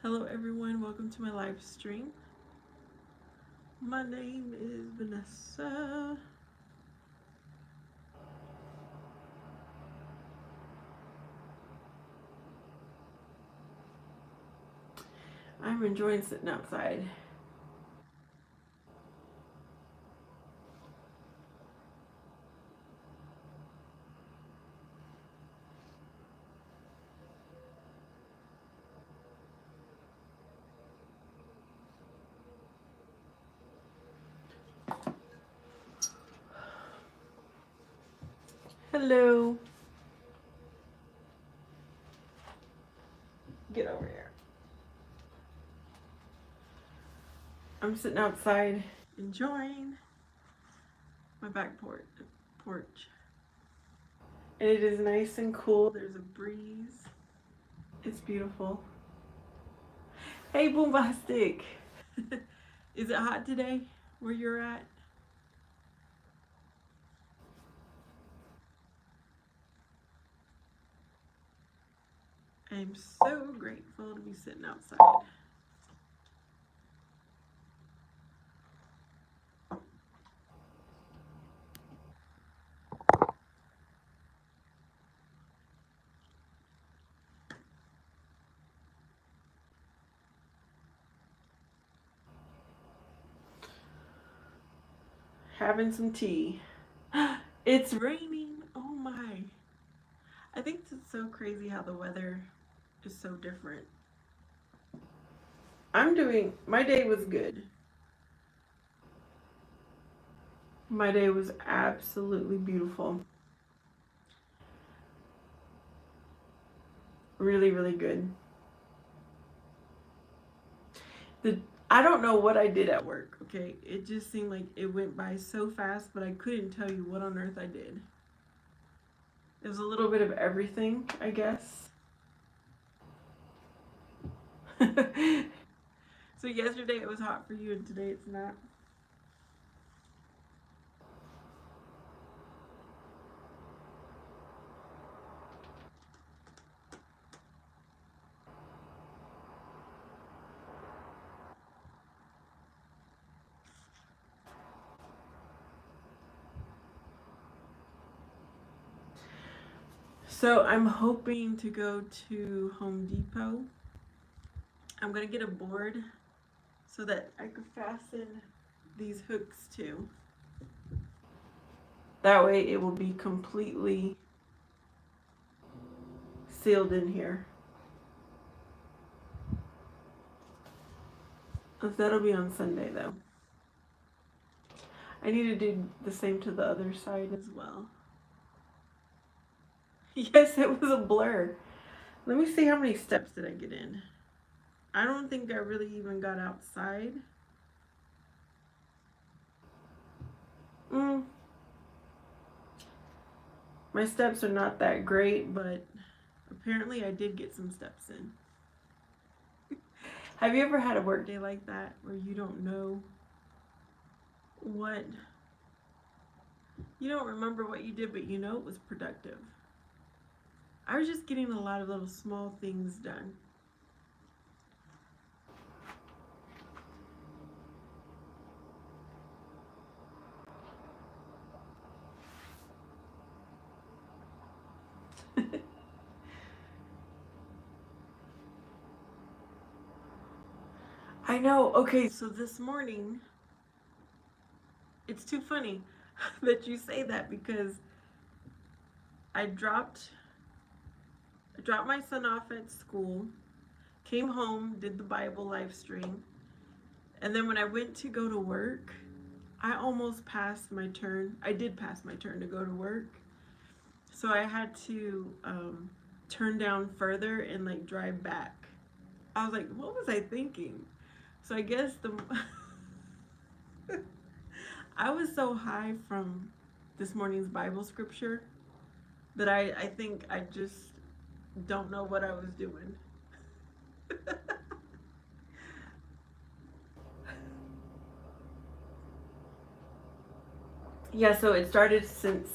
Hello everyone, welcome to my live stream. My name is Vanessa. I'm enjoying sitting outside. Hello. Get over here. I'm sitting outside enjoying my back porch. And it is nice and cool. There's a breeze. It's beautiful. Hey, Boombastic. Is it hot today where you're at? I'm so grateful to be sitting outside. Having some tea. It's raining. Oh my. I think it's so crazy how the weather is so different. My day was good. My day was absolutely beautiful. Really, really good. I don't know what I did at work, okay? It just seemed like it went by so fast, but I couldn't tell you what on earth I did. It was a little bit of everything, I guess. So yesterday it was hot for you and today it's not. So I'm hoping to go to Home Depot. I'm gonna get a board so that I could fasten these hooks to. That way it will be completely sealed in here. That'll be on Sunday though. I need to do the same to the other side as well. Yes, it was a blur. Let me see how many steps did I get in. I don't think I really even got outside. My steps are not that great, but apparently I did get some steps in. Have you ever had a work day like that where you don't know what, you don't remember what you did, but you know it was productive? I was just getting a lot of little small things done. I know. Okay, so this morning, it's too funny that you say that because I dropped my son off at school, came home, did the Bible live stream, and then when I went to go to work, I almost passed my turn. I did pass my turn to go to work. So I had to turn down further and like drive back. I was like, what was I thinking? So I guess I was so high from this morning's Bible scripture that I think I just don't know what I was doing. Yeah, so it started since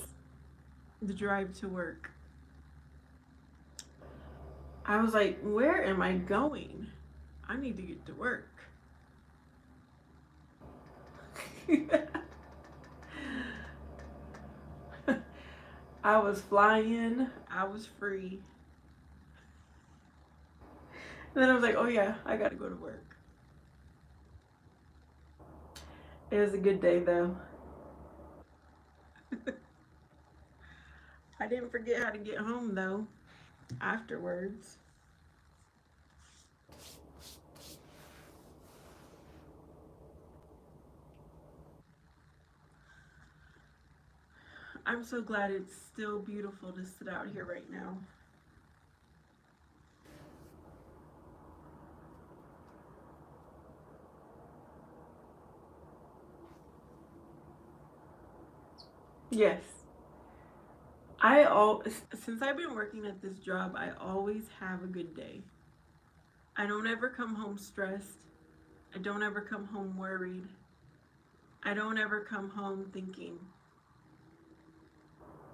the drive to work. I was like, where am I going? I need to get to work. I was flying, I was free. And then I was like, oh yeah, I gotta go to work. It was a good day though. I didn't forget how to get home though afterwards. I'm so glad it's still beautiful to sit out here right now. Yes. Since I've been working at this job, I always have a good day. I don't ever come home stressed. I don't ever come home worried. I don't ever come home thinking,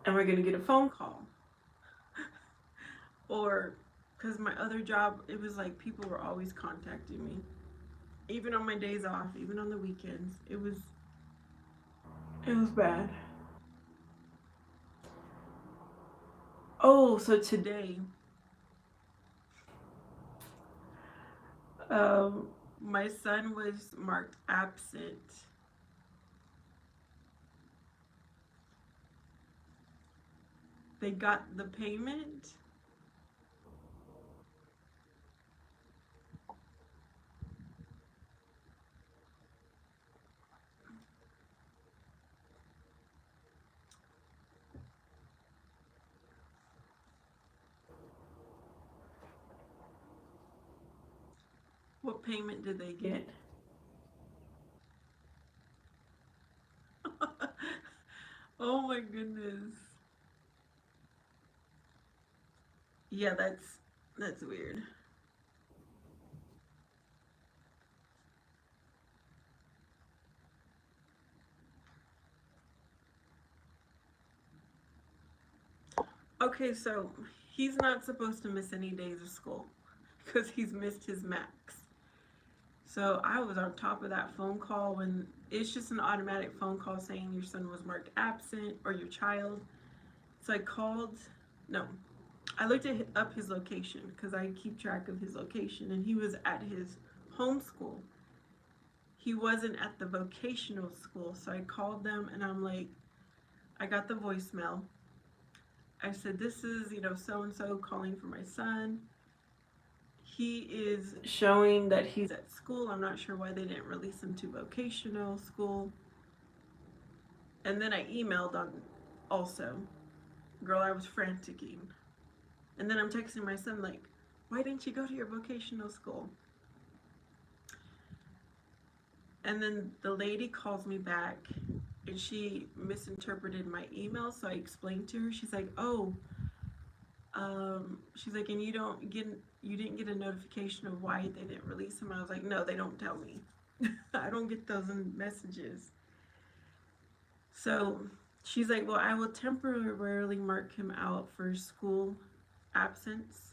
am I going to get a phone call? Or, because my other job, it was like people were always contacting me. Even on my days off, even on the weekends. It was bad. Oh, so today, um, my son was marked absent. They got the payment. What payment did they get? Oh my goodness. Yeah, that's weird. Okay, so he's not supposed to miss any days of school because he's missed his max. So I was on top of that phone call when it's just an automatic phone call saying your son was marked absent or your child. So I called, no, I looked up his location because I keep track of his location, and he was at his home school. He wasn't at the vocational school. So I called them and I'm like, I got the voicemail. I said, this is, so and so calling for my son. He is showing that he's at school. I'm not sure why they didn't release him to vocational school. And then I emailed on also. Girl, I was franticing. And then I'm texting my son, like, why didn't you go to your vocational school? And then the lady calls me back and she misinterpreted my email. So I explained to her, she's like, oh, she's like, and you didn't get a notification of why they didn't release him. I was like, no, they don't tell me. I don't get those messages. So she's like, well, I will temporarily mark him out for school absence.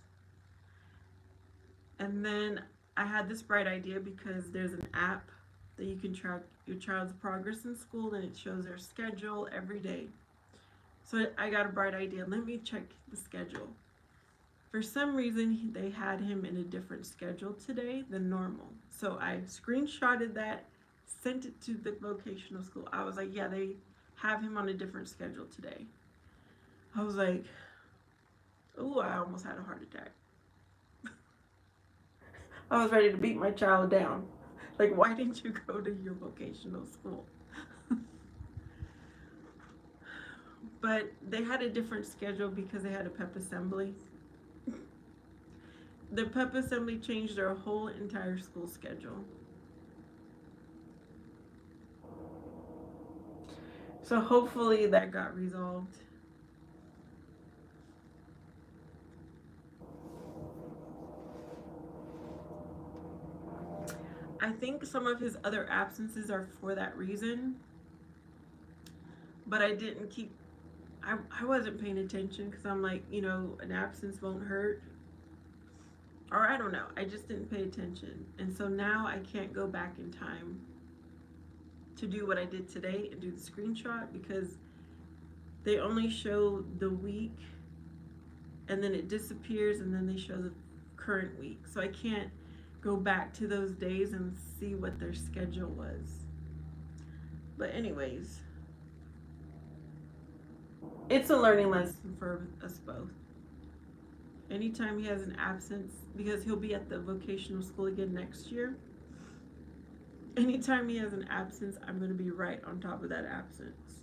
And then I had this bright idea because there's an app that you can track your child's progress in school and it shows their schedule every day. So I got a bright idea. Let me check the schedule. For some reason, they had him in a different schedule today than normal. So I screenshotted that, sent it to the vocational school. I was like, yeah, they have him on a different schedule today. I was like, oh, I almost had a heart attack. I was ready to beat my child down. Like, why didn't you go to your vocational school? But they had a different schedule because they had a pep assembly. The pep assembly changed their whole entire school schedule. So hopefully that got resolved. I think some of his other absences are for that reason. But I wasn't paying attention because I'm like, an absence won't hurt. Or I don't know, I just didn't pay attention. And so now I can't go back in time to do what I did today and do the screenshot because they only show the week and then it disappears and then they show the current week. So I can't go back to those days and see what their schedule was. But, anyways, it's a learning lesson for us both. Anytime he has an absence, because he'll be at the vocational school again next year, anytime he has an absence, I'm going to be right on top of that absence.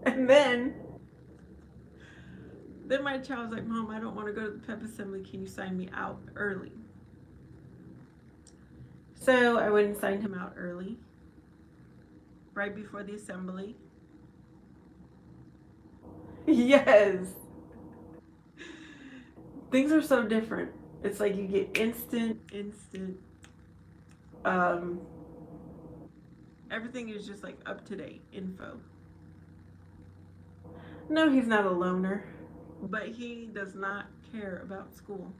And then my child's like, Mom, I don't want to go to the pep assembly. Can you sign me out early? So I went and signed him out early, right before the assembly. Yes. Things are so different. It's like you get instant. Everything is just like up to date info. No, he's not a loner, but he does not care about school.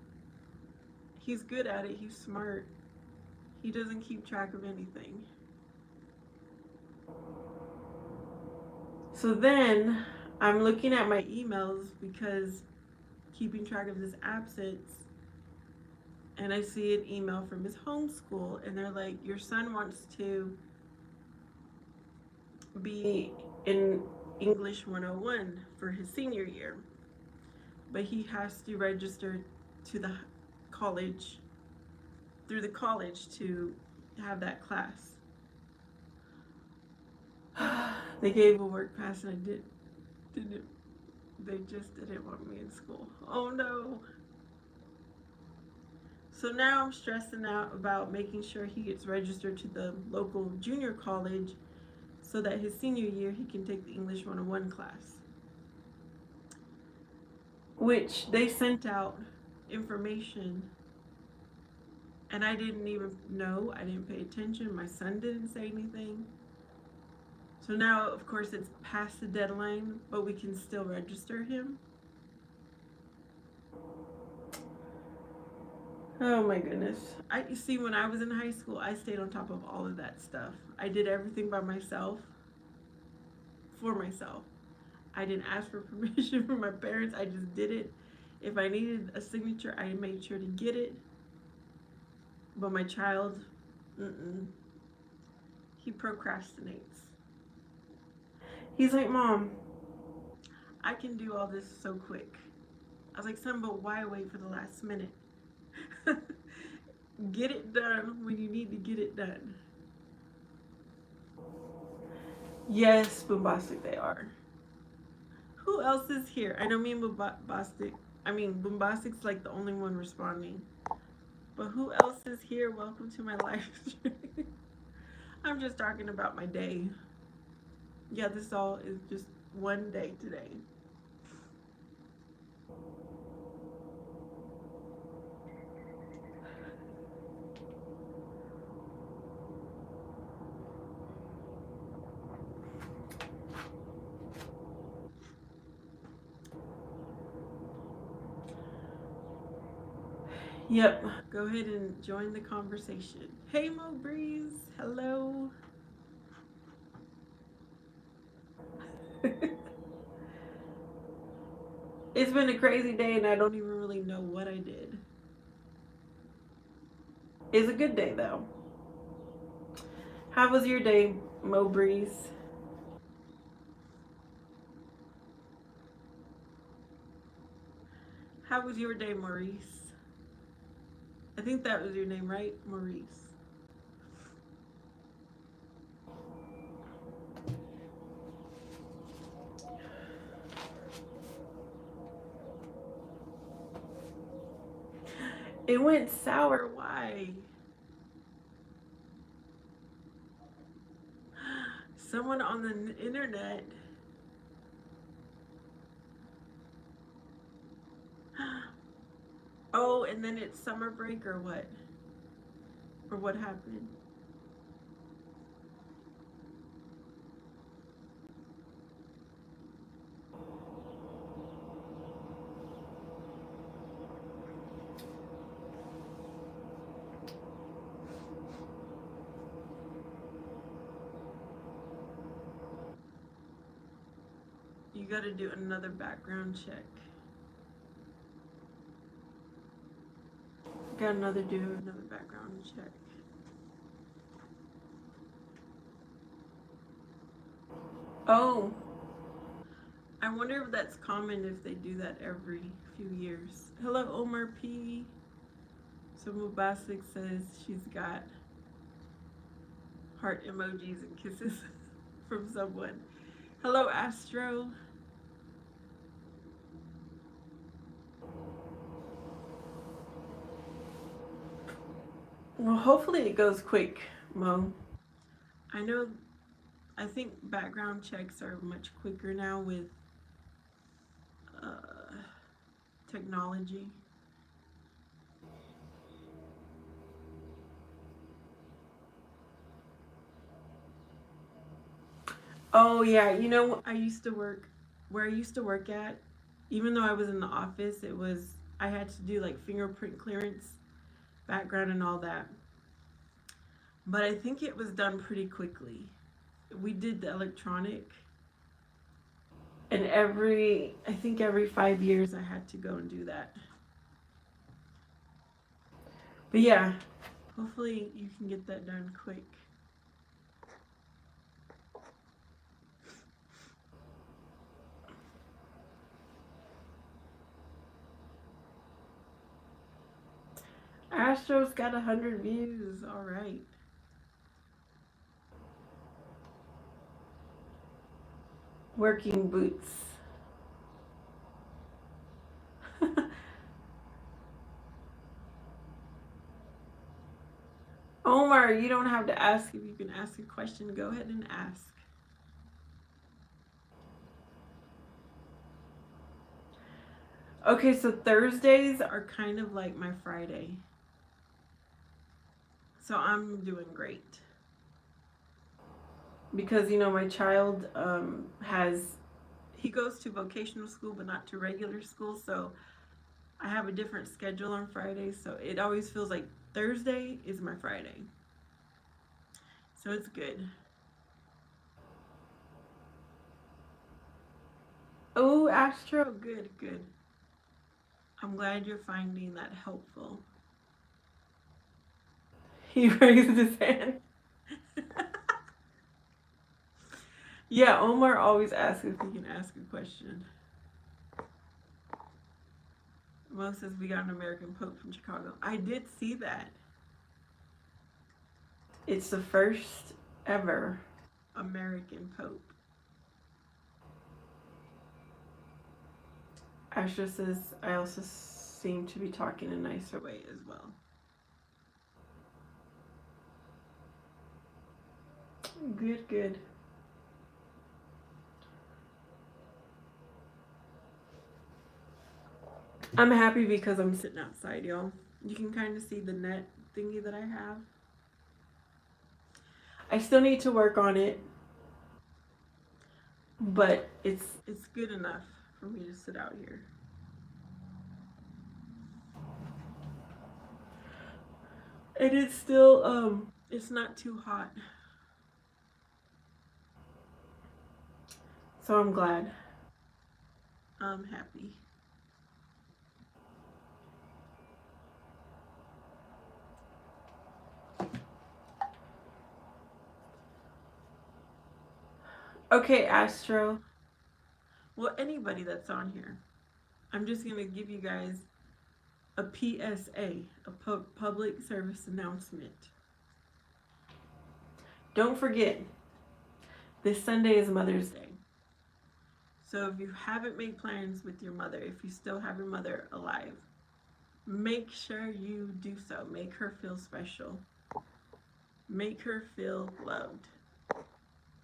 He's good at it. He's smart. He doesn't keep track of anything. So then I'm looking at my emails because keeping track of this absence, and I see an email from his homeschool, and they're like, your son wants to be in English 101 for his senior year, but he has to register to the college, through the college, to have that class. They gave a work pass and I didn't, they just didn't want me in school. Oh no. So now I'm stressing out about making sure he gets registered to the local junior college so that his senior year he can take the English 101 class. Which they sent out information and I didn't even know. I didn't pay attention. My son didn't say anything. So now, of course, it's past the deadline, but we can still register him. Oh my goodness. You see, when I was in high school, I stayed on top of all of that stuff. I did everything by myself, for myself. I didn't ask for permission from my parents. I just did it. If I needed a signature, I made sure to get it. But my child, he procrastinates. He's like, Mom, I can do all this so quick. I was like, son, but why wait for the last minute? Get it done when you need to get it done. Yes, bombastic they are. Who else is here? I know me and Bombastic's like the only one responding. But who else is here? Welcome to my live stream. I'm just talking about my day. Yeah, this all is just one day today. Yep. Go ahead and join the conversation. Hey, Mo Breeze. Hello. It's been a crazy day and I don't even really know what I did. It's a good day though. How was your day, Mo Breeze? How was your day, Maurice? I think that was your name, right? Maurice. It went sour. Why? Someone on the internet. Oh, and then it's summer break or what? Or what happened? You gotta do another background check. Gotta do another background check. Oh, I wonder if that's common if they do that every few years. Hello, Omar P. So Mubasik says she's got heart emojis and kisses from someone. Hello, Astro. Well, hopefully it goes quick, Mo. I know, I think background checks are much quicker now with uh, technology. Oh yeah, you know I used to work where I used to work at. Even though I was in the office, it was I had to do like fingerprint clearance, background, and all that. But I think it was done pretty quickly. We did the electronic, and I think every 5 years I had to go and do that. But yeah, hopefully you can get that done quick. Astro's got 100 views. All right. Working boots. Omar, you don't have to ask. If you can ask a question, go ahead and ask. Okay, so Thursdays are kind of like my Friday. So I'm doing great. Because, my child he goes to vocational school, but not to regular school. So I have a different schedule on Fridays. So it always feels like Thursday is my Friday. So it's good. Oh, Astro, good, good. I'm glad you're finding that helpful. He raised his hand. Yeah, Omar always asks if he can ask a question. Mo says we got an American Pope from Chicago. I did see that. It's the first ever American Pope. Astra says I also seem to be talking a nicer way as well. Good, good. I'm happy because I'm sitting outside, y'all. You can kind of see the net thingy that I have. I still need to work on it, but it's good enough for me to sit out here. And it's still it's not too hot. So I'm glad. I'm happy. Okay, Astro. Well, anybody that's on here. I'm just going to give you guys a PSA, a public service announcement. Don't forget, this Sunday is Mother's Day. So if you haven't made plans with your mother, if you still have your mother alive, make sure you do so. Make her feel special. Make her feel loved.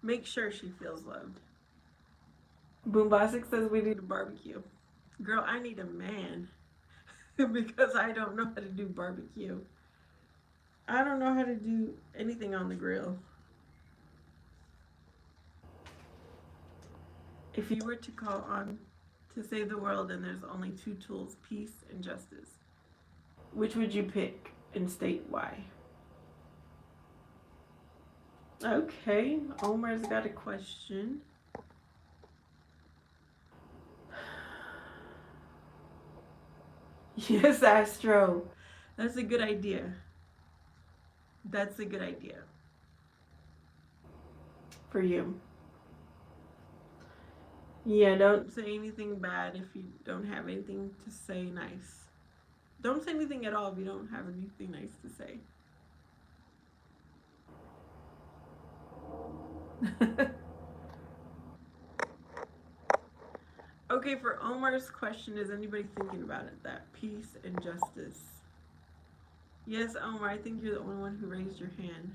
Make sure she feels loved. Boombasic says we need a barbecue. Girl, I need a man because I don't know how to do barbecue. I don't know how to do anything on the grill. If you were to call on to save the world and there's only two tools, peace and justice, which would you pick and state why? Okay, Omar's got a question. Yes, Astro. That's a good idea. That's a good idea for you. Yeah, don't say anything bad if you don't have anything to say nice. Don't say anything at all if you don't have anything nice to say. Okay, for Omar's question, is anybody thinking about it? That peace and justice. Yes, Omar, I think you're the only one who raised your hand.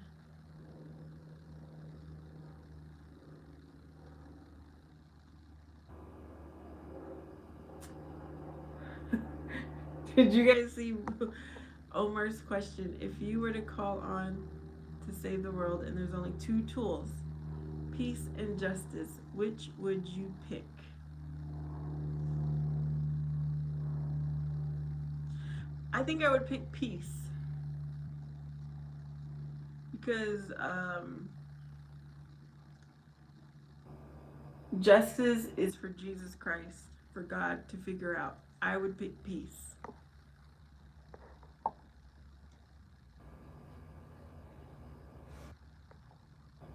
Did you guys see Omar's question? If you were to call on to save the world and there's only two tools, peace and justice, which would you pick? I think I would pick peace because justice is for Jesus Christ, for God to figure out. I would pick peace.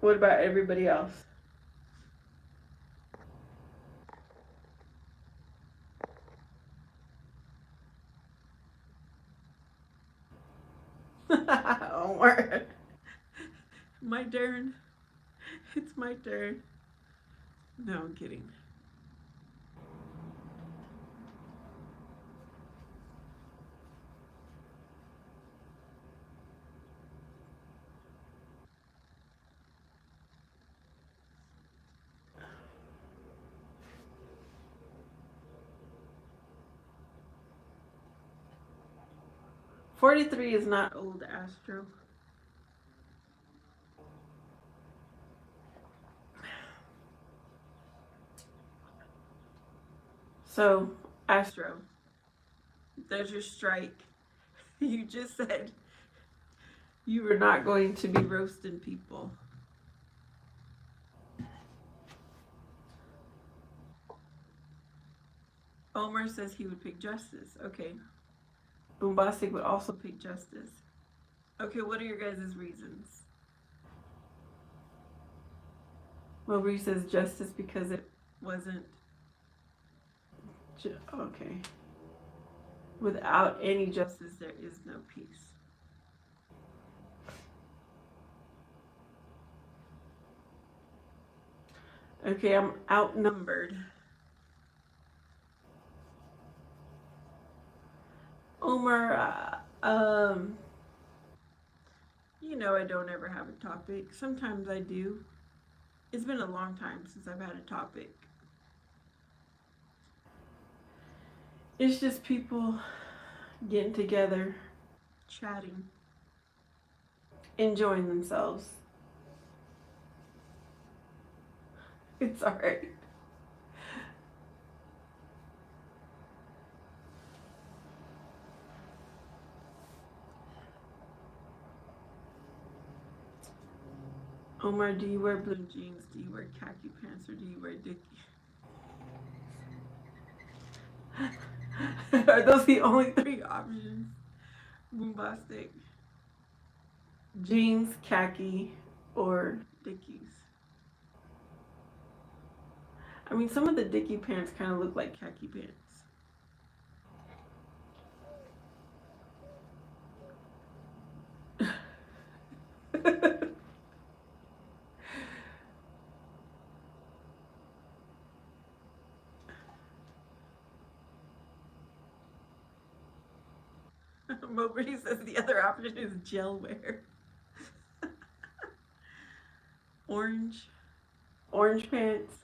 What about everybody else? Omar. My turn. It's my turn. No, I'm kidding. $43 is not old, Astro. So, Astro, there's your strike. You just said you were not going to be roasting people. Omar says he would pick justice. Okay. Bombastic would also pick justice. Okay, what are your guys' reasons? Mowbray says justice because it wasn't. Okay. Without any justice, there is no peace. Okay, I'm outnumbered. Omar, you know I don't ever have a topic. Sometimes I do. It's been a long time since I've had a topic. It's just people getting together, chatting, enjoying themselves. It's alright. Omar, do you wear blue jeans? Do you wear khaki pants? Or do you wear Dickies? Are those the only three options? Bombastic. Jeans, khaki, or Dickies. I mean, some of the Dickie pants kind of look like khaki pants. Mowbray says the other option is gel wear. Orange. Orange pants.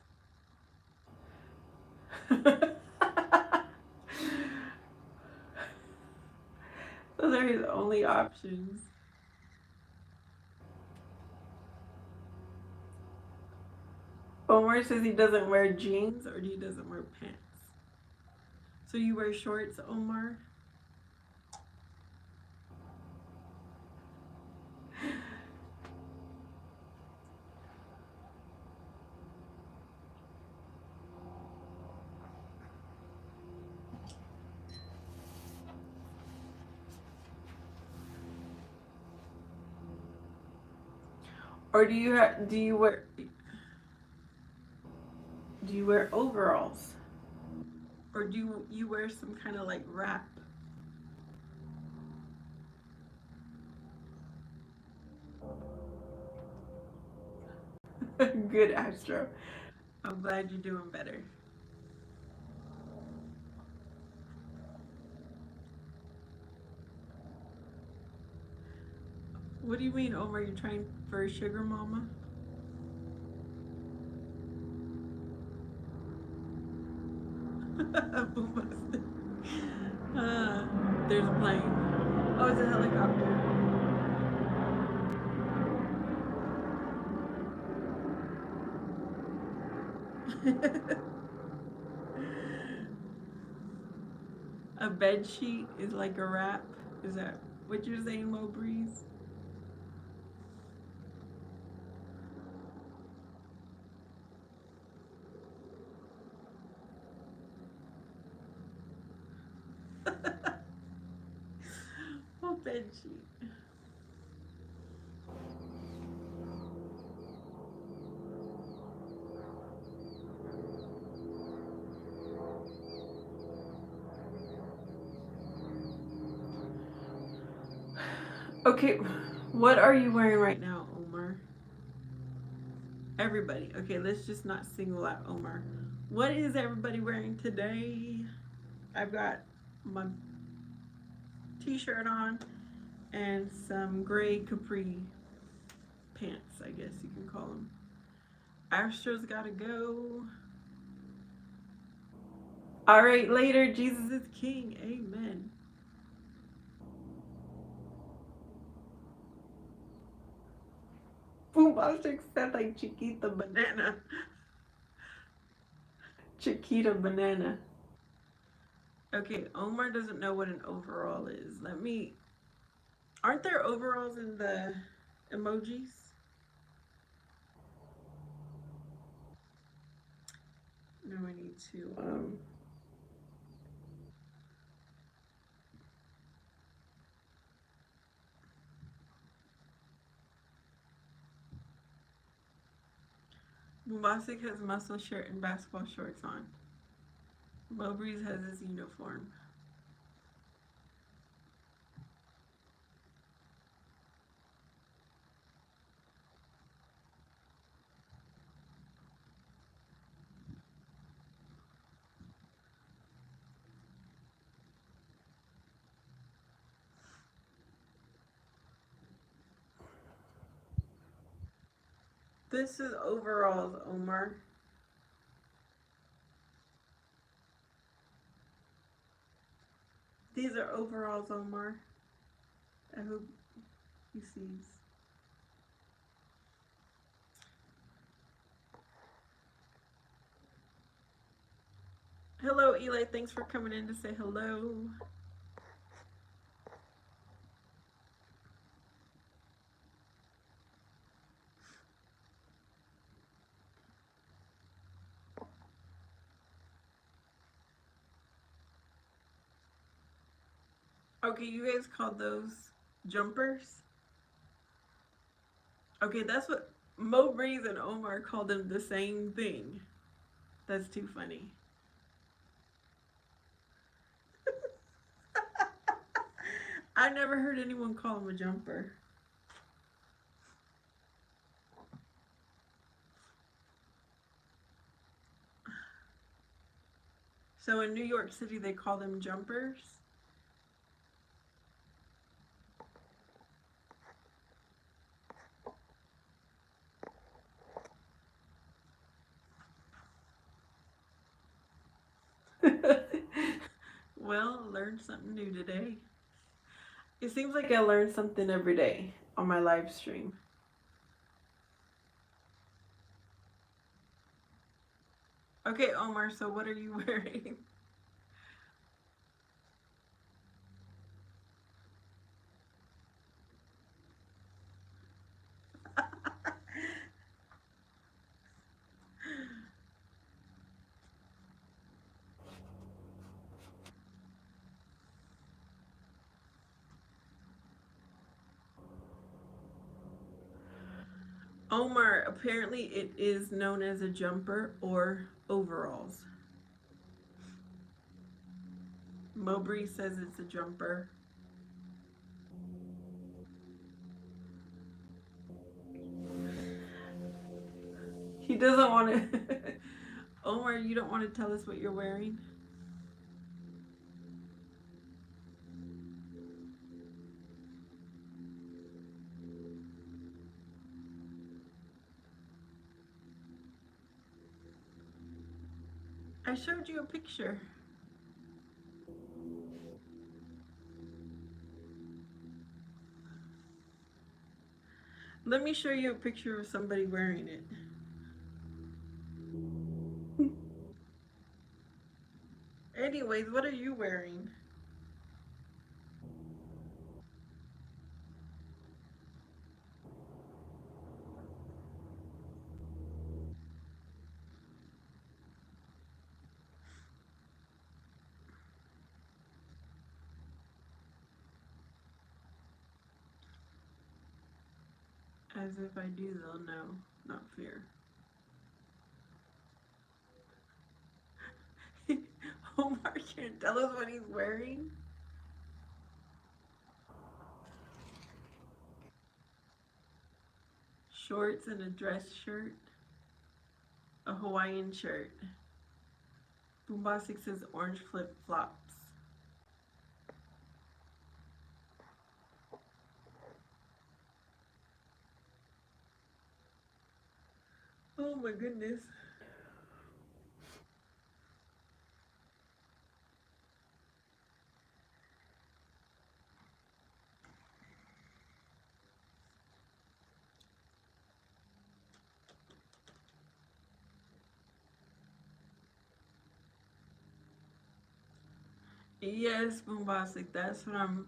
Those are his only options. Omar says he doesn't wear jeans or he doesn't wear pants. So you wear shorts, Omar? Or do you wear overalls? Or do you wear some kind of like wrap? Good, Astro. I'm glad you're doing better. What do you mean, Omar? You're trying for a sugar mama? There's a plane. Oh, it's a helicopter. A bed sheet is like a wrap. Is that what you're saying, Mo Breeze? Oh, bed sheet. Okay, what are you wearing right now, Omar? Everybody. Okay, let's just not single out Omar. What is everybody wearing today? I've got my t-shirt on and some gray capri pants, I guess you can call them. Astro's gotta go. All right, later. Jesus is King. Amen. Boombox said like Chiquita banana. Chiquita banana. Okay, Omar doesn't know what an overall is. Let me. Aren't there overalls in the emojis? No, I need to. Bombastic has muscle shirt and basketball shorts on. Mowbreeze has his uniform. This is overalls, Omar. These are overalls, Omar. I hope he sees. Hello, Eli. Thanks for coming in to say hello. Okay, you guys call those jumpers? Okay, that's what Mo Breeze and Omar called them the same thing. That's too funny. I never heard anyone call him a jumper. So in New York City, they call them jumpers. Well, learned something new today. It seems like I learn something every day on my live stream. Okay, Omar, so what are you wearing? Omar, apparently it is known as a jumper or overalls. Mowbray says it's a jumper. He doesn't want to. Omar, you don't want to tell us what you're wearing? I showed you a picture. Let me show you a picture of somebody wearing it. Anyways, what are you wearing? As if I do, they'll know. Not fear. Omar can't tell us what he's wearing. Shorts and a dress shirt. A Hawaiian shirt. Boombastic says orange flip flops. Oh my goodness. Yes, Boombastic, that's what I'm.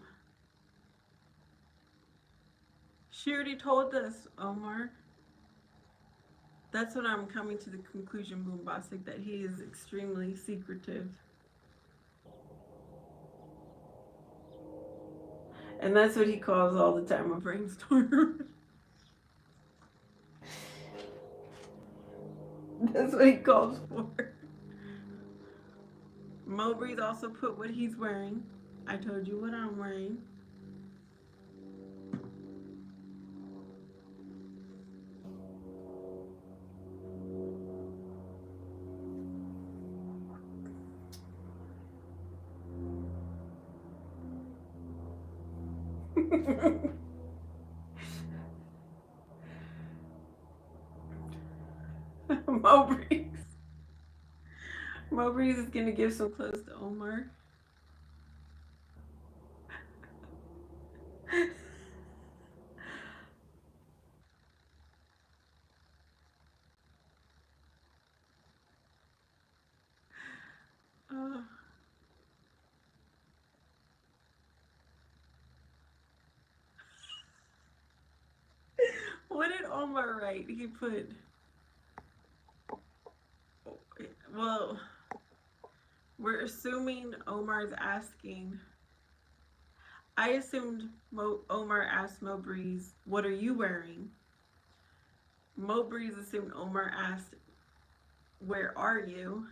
She already told us, Omar. That's what I'm coming to the conclusion, Boombastic, that he is extremely secretive. And that's what he calls all the time a brainstorm. That's what he calls for. Mowbray's also put what he's wearing. I told you what I'm wearing. Mowbray's. Mowbray's is gonna give some clothes to Omar. uh, what did Omar write? He put, well, we're assuming Omar's asking. I assumed Omar asked Mowbray's, what are you wearing? Mowbray's assumed Omar asked, where are you?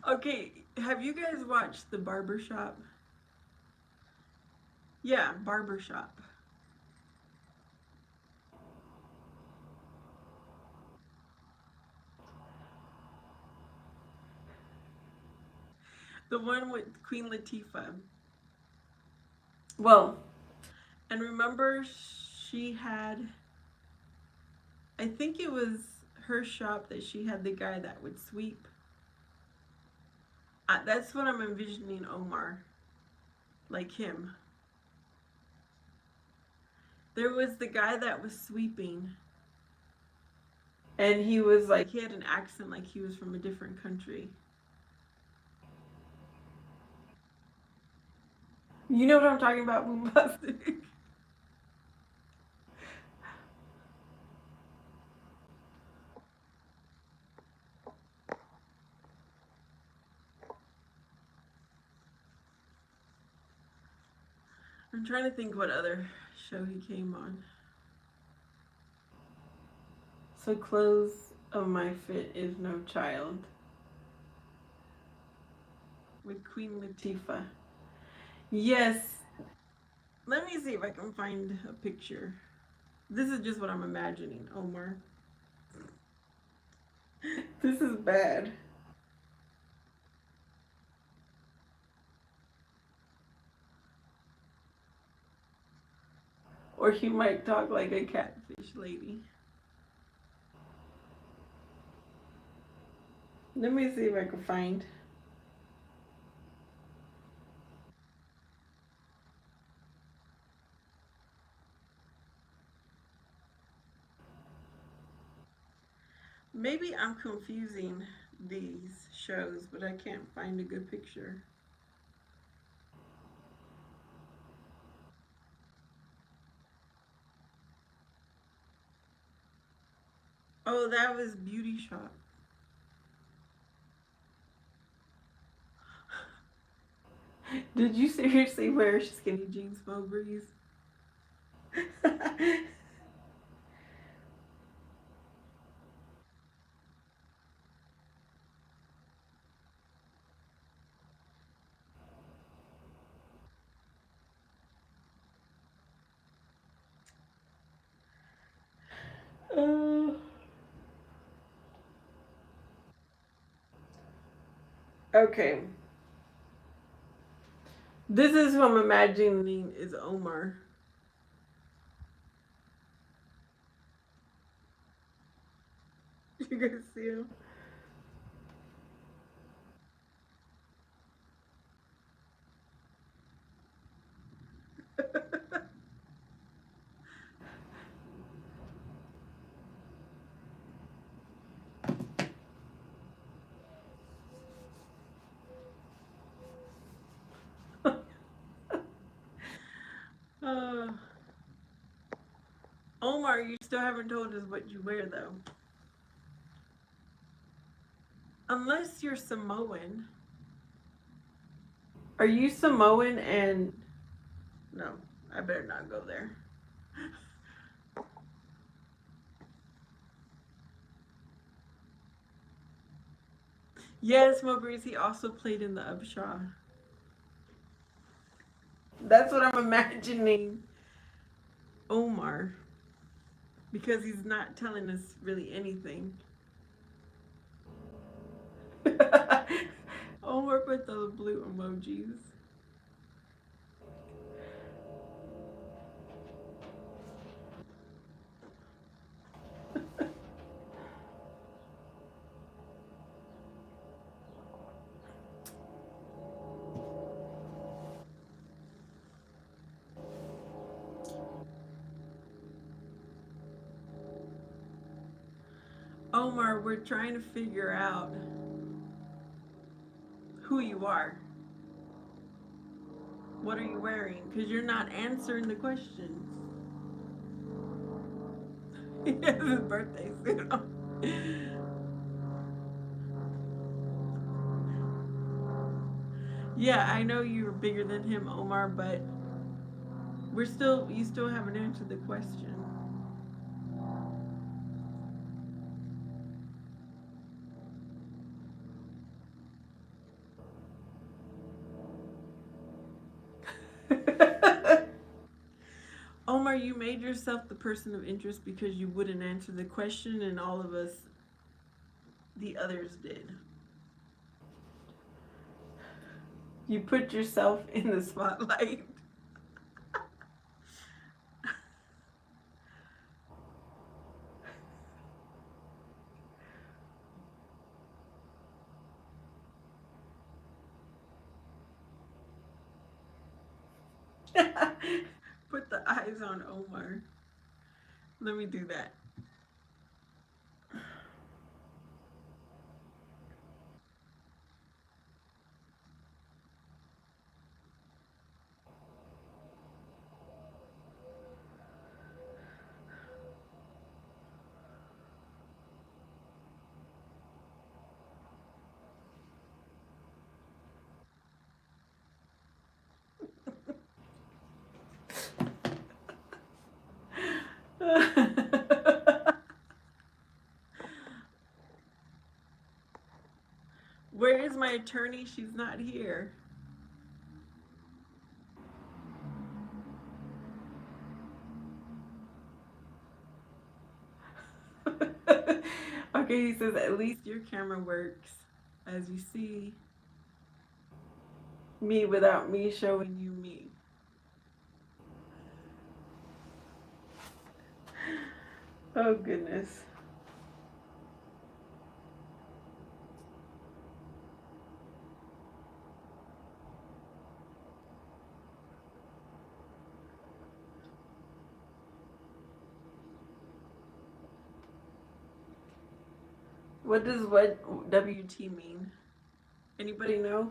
Okay, have you guys watched The Barbershop? Yeah, Barbershop. The one with Queen Latifah. Well, and remember she had, I think it was her shop that she had the guy that would sweep. That's what I'm envisioning Omar. Like him. There was the guy that was sweeping. And he was like, he had an accent like he was from a different country. You know what I'm talking about, bombastic. I'm trying to think what other show he came on. So clothes of my fit is no child with Queen Latifah. Yes. Let me see if I can find a picture. This is just what I'm imagining, Omar. This is bad. Or he might talk like a catfish lady. Let me see if I can find. Maybe I'm confusing these shows, but I can't find a good picture. Oh, that was Beauty Shop. Did you seriously wear skinny jeans, Mo Breeze? uh, okay. This is who I'm imagining is Omar. You guys see him? uh, Omar, you still haven't told us what you wear though. Unless you're Samoan. Are you Samoan and. No, I better not go there. Yes, Mo Breeze, he also played in the Upshaw. That's what I'm imagining Omar. Because he's not telling us really anything. Omar put the blue emojis. Omar, we're trying to figure out who you are. What are you wearing? Because you're not answering the questions. He has his birthday suit on. Yeah, I know you're bigger than him, Omar, but you still haven't answered the question. Omar, you made yourself the person of interest because you wouldn't answer the question, and all of us, the others, did. You put yourself in the spotlight. Put the eyes on Omar. Let me do that. my attorney, she's not here. Okay, he says at least your camera works. As you see me without me showing you me. Oh goodness. What does what WT mean? Anybody know?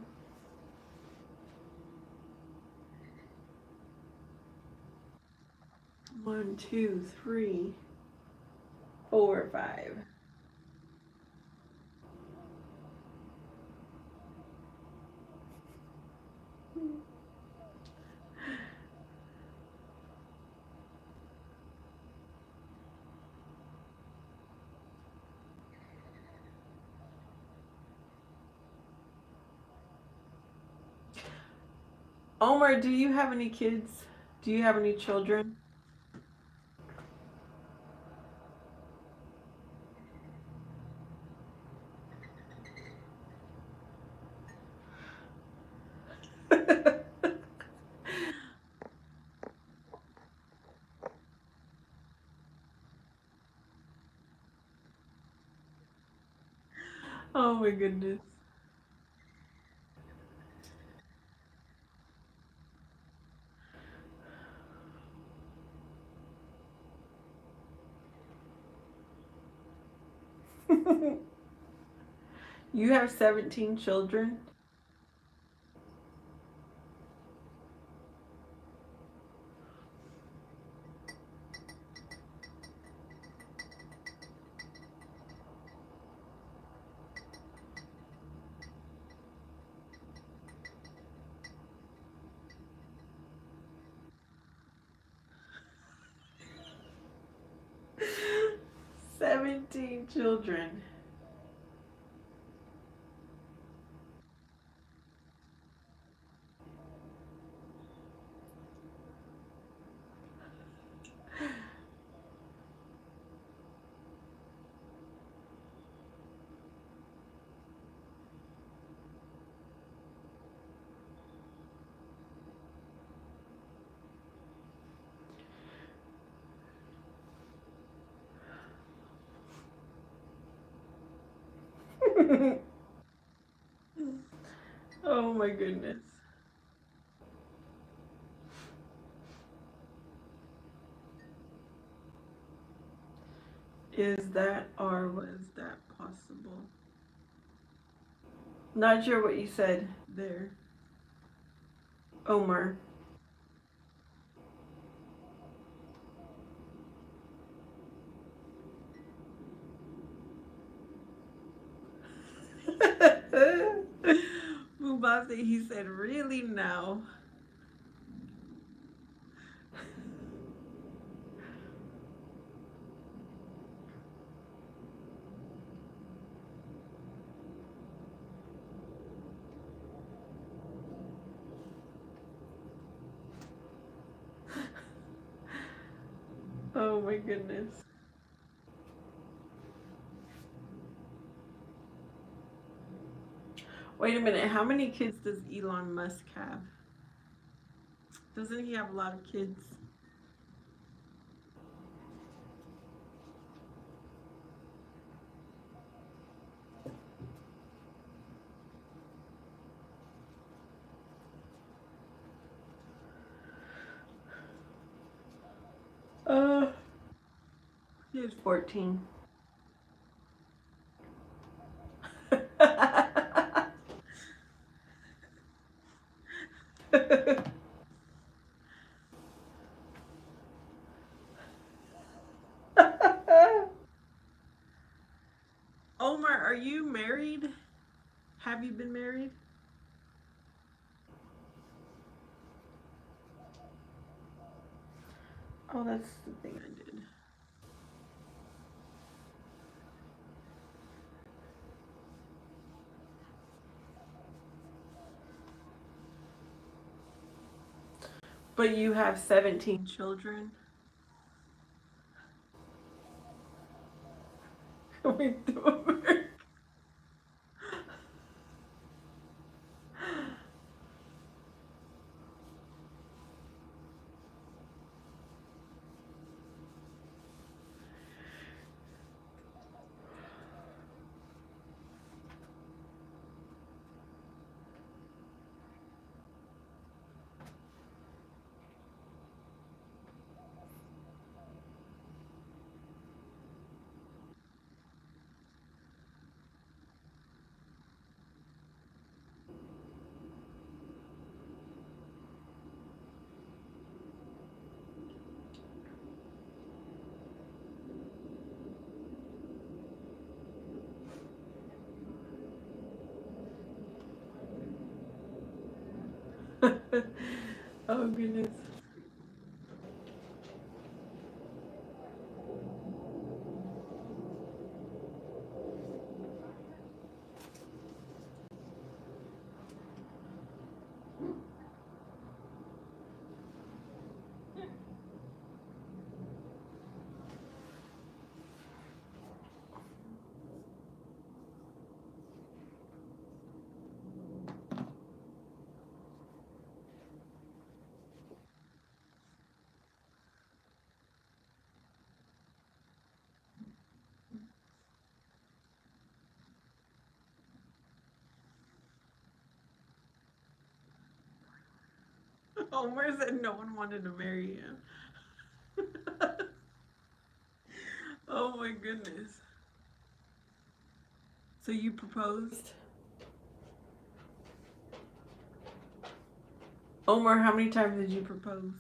One, two, three, 4, 5. Omar, do you have any kids? Do you have any children? Oh my goodness. You have 17 children? Seventeen children. Oh my goodness. Is that or was that possible? Not sure what you said there, Omar. Mubase, he said, really now? Oh my goodness. Wait a minute, how many kids does Elon Musk have? Doesn't he have a lot of kids? Uh, he has 14. Omar, are you married? Have you been married? Oh, that's the thing I did. But you have 17 children. Going to America. Oh goodness. Omar said no one wanted to marry him. Oh my goodness. So you proposed? Omar, how many times did you propose?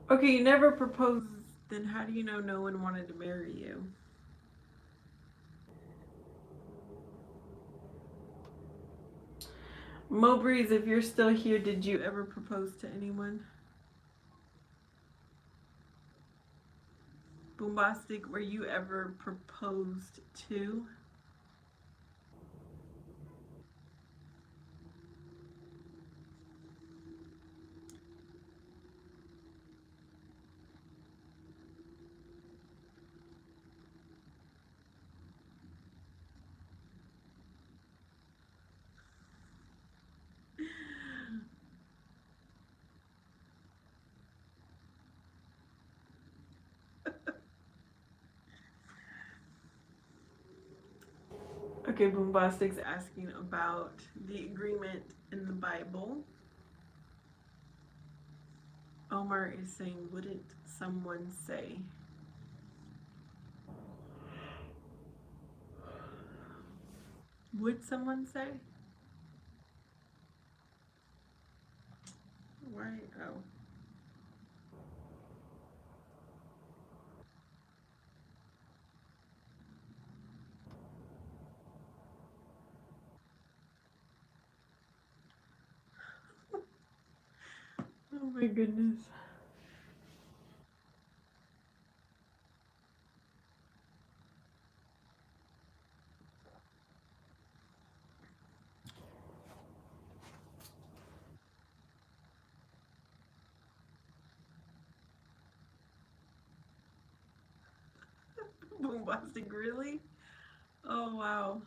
Okay, you never proposed, then how do you know no one wanted to marry you? Mowbreeze, if you're still here, did you ever propose to anyone? Boombastic, were you ever proposed to? Okay, Boombastic's asking about the agreement in the Bible. Omar is saying, wouldn't someone say? Would someone say? Why? Oh. Oh my goodness. Boombastic, really? Oh wow.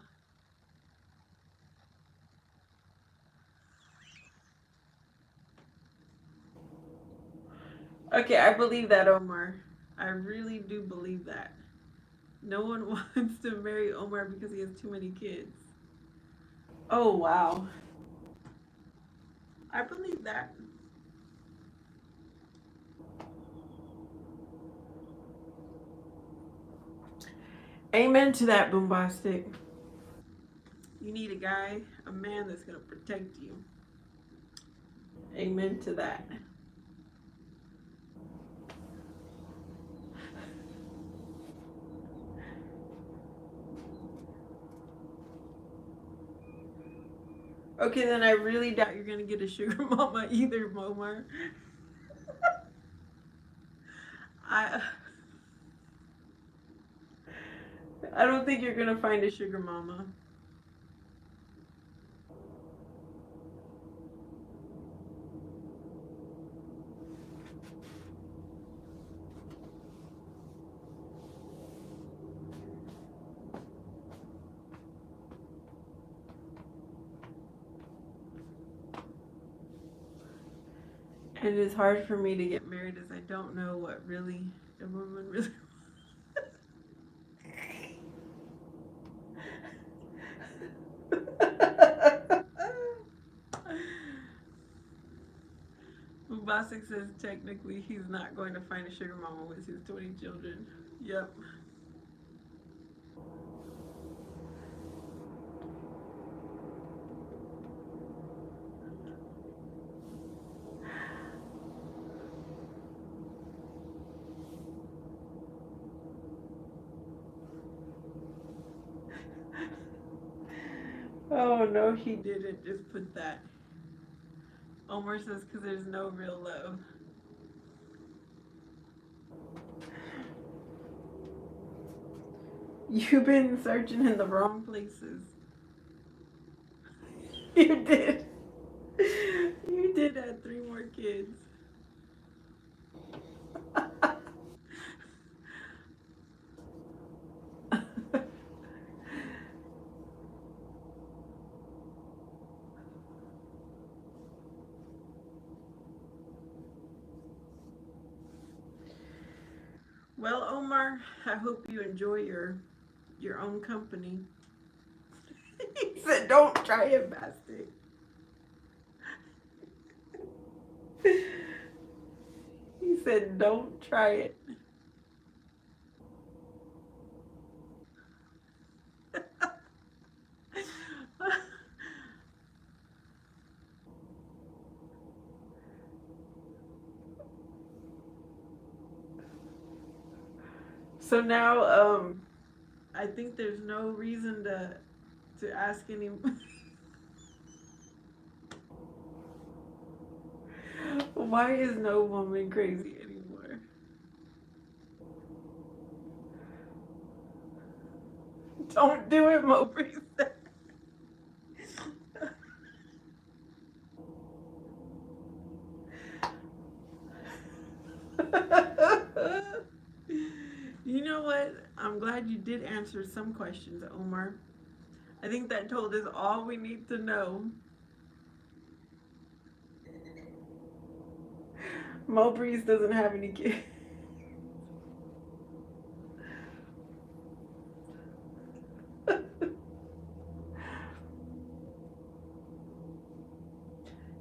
Okay, I believe that, Omar. I really do believe that. No one wants to marry Omar because he has too many kids. Oh wow. I believe that. Amen to that, Boombastic. You need a guy, a man that's gonna protect you. Amen to that. Okay, then I really doubt you're gonna get a sugar mama either, Omar. I I don't think you're gonna find a sugar mama. And it's hard for me to get married as I don't know what really a woman really Bostic says technically he's not going to find a sugar mama with his 20 children. Yep. Oh no, he didn't just put that. Omar says because there's no real love. You've been searching in the wrong places. You did. You did have 3 more kids. Well, Omar, I hope you enjoy your own company. He said, "Don't try it, bastard." He said, "Don't try it." So now, I think there's no reason to ask any. Why is no woman crazy anymore? Don't do it, Mowbray said. You know what? I'm glad you did answer some questions, Omar. I think that told us all we need to know. Mowbray doesn't have any kids.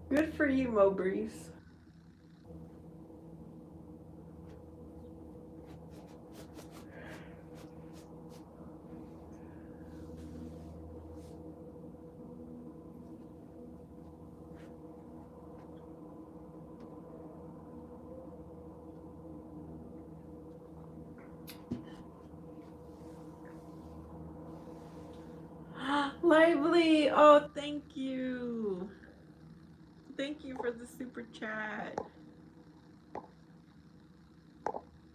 Good for you, Mowbray. Lively! Oh, thank you. Thank you for the super chat.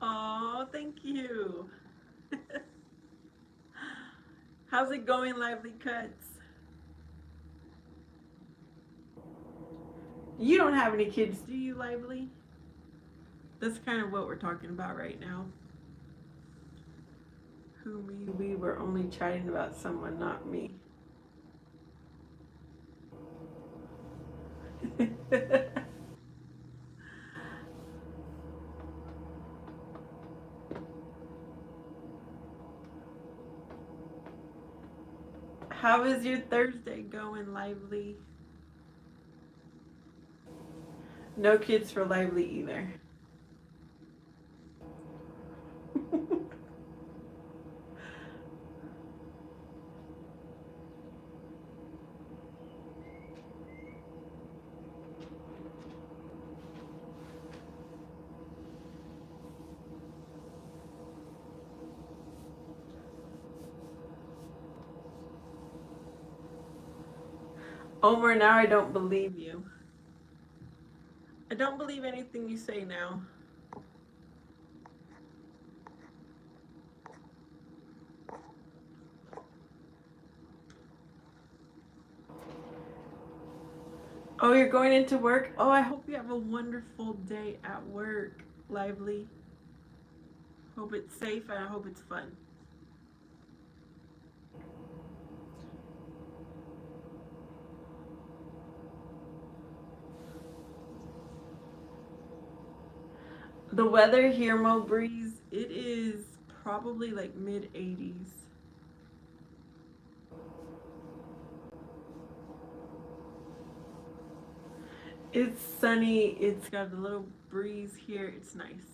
Oh, thank you. How's it going, Lively Cuts? You don't have any kids, do you, Lively? That's kind of what we're talking about right now. Who me? We were only chatting about someone, not me. How is your Thursday going, Lively? No kids for Lively either. Omar, now I don't believe you. I don't believe anything you say now. Oh, you're going into work? Oh, I hope you have a wonderful day at work, Lively. Hope it's safe and I hope it's fun. The weather here, Mo Breeze, it is probably like mid 80s. It's sunny. It's got a little breeze here. It's nice.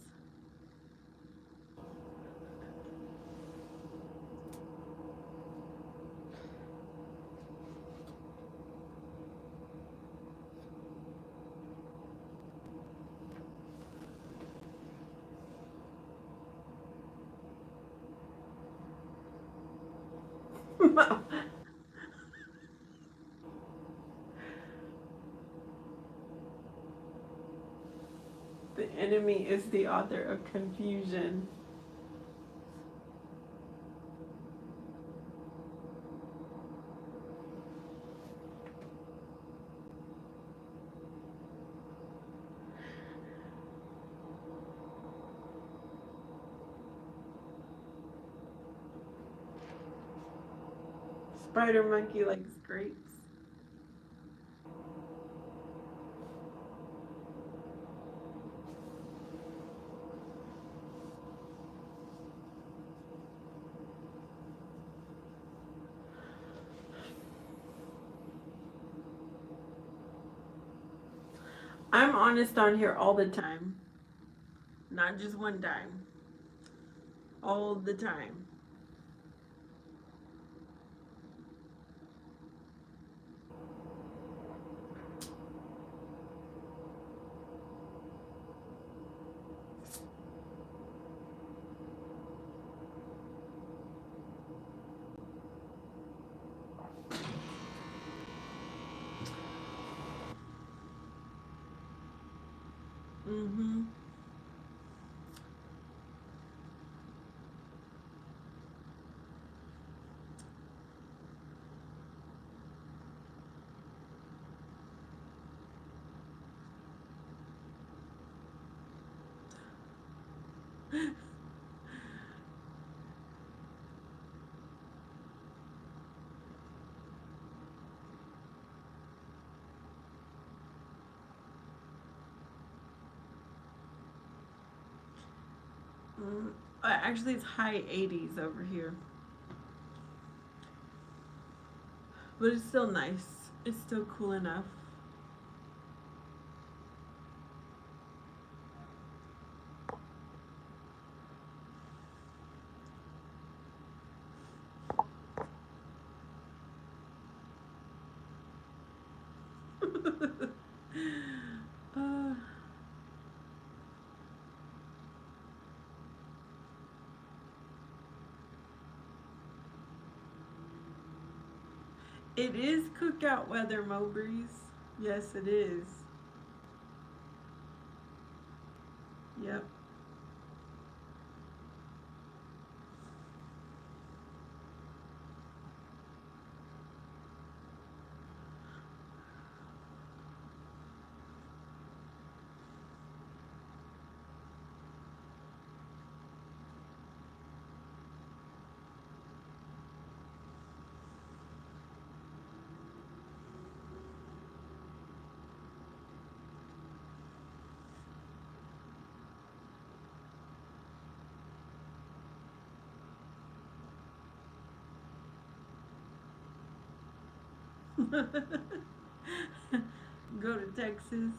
The enemy is the author of confusion. Spider monkey likes grapes. I'm honest on here all the time, not just one time, all the time. Mm-hmm. Mm, actually, it's high 80s over here, but it's still nice. It's still cool enough. uh, it is cookout weather, Mo Breeze. Yes, it is. Yep. Go to Texas.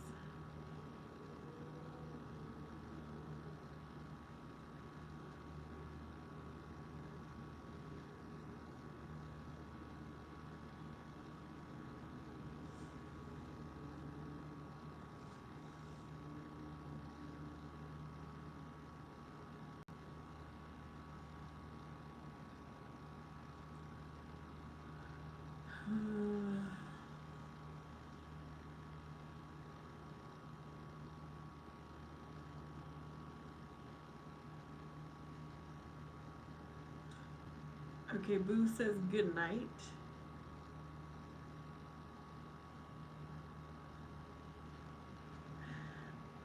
Okay, Boo says good night.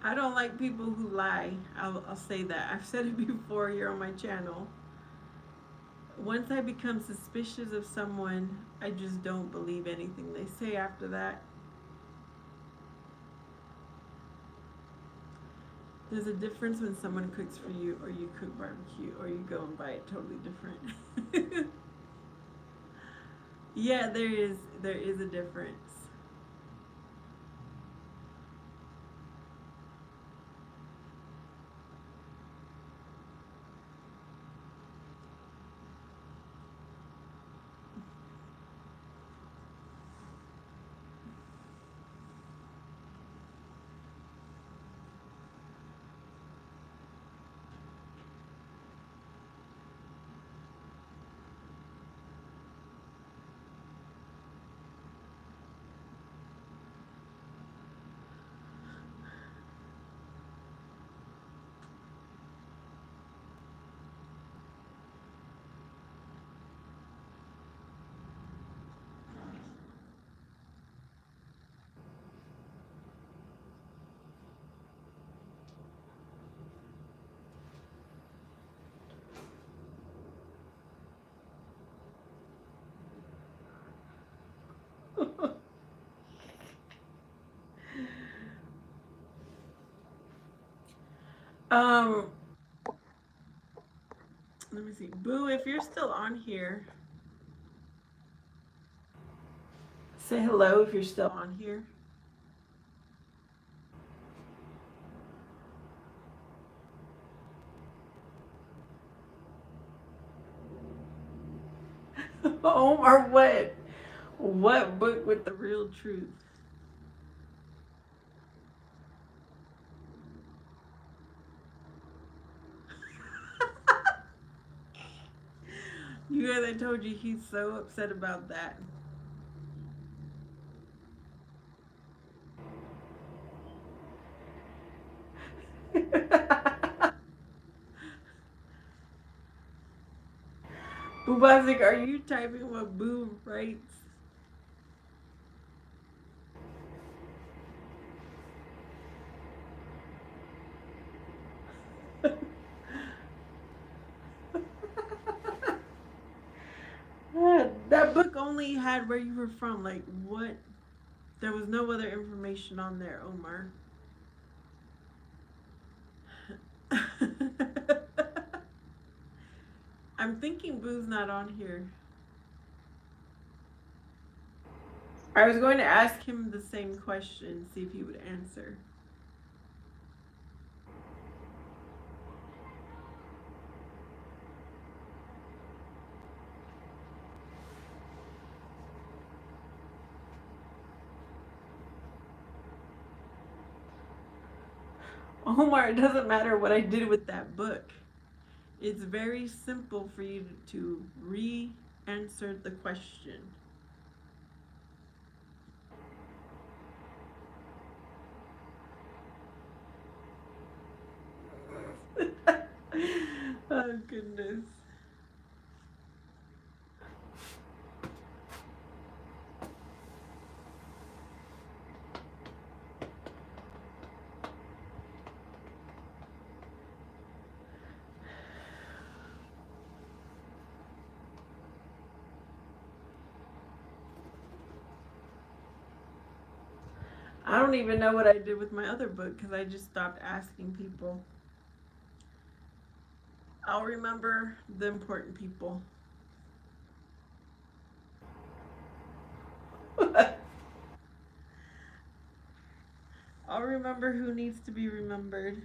I don't like people who lie. I'll say that. I've said it before here on my channel. Once I become suspicious of someone, I just don't believe anything they say after that. There's a difference when someone cooks for you or you cook barbecue or you go and buy it totally different. Yeah, there is a difference. um Let me see. Boo, if you're still on here, say hello if you're still on here. Omar, what? What book with the real truth? You guys, I told you he's so upset about that. Boobazik, are you typing what Boo writes? That book only had where you were from. Like, what? There was no other information on there, Omar. I'm thinking Boo's not on here. I was going to ask him the same question, see if he would answer. Omar, it doesn't matter what I did with that book. It's very simple for you to re-answer the question. Oh, goodness. I don't even know what I did with my other book because I just stopped asking people. I'll remember the important people. I'll remember who needs to be remembered.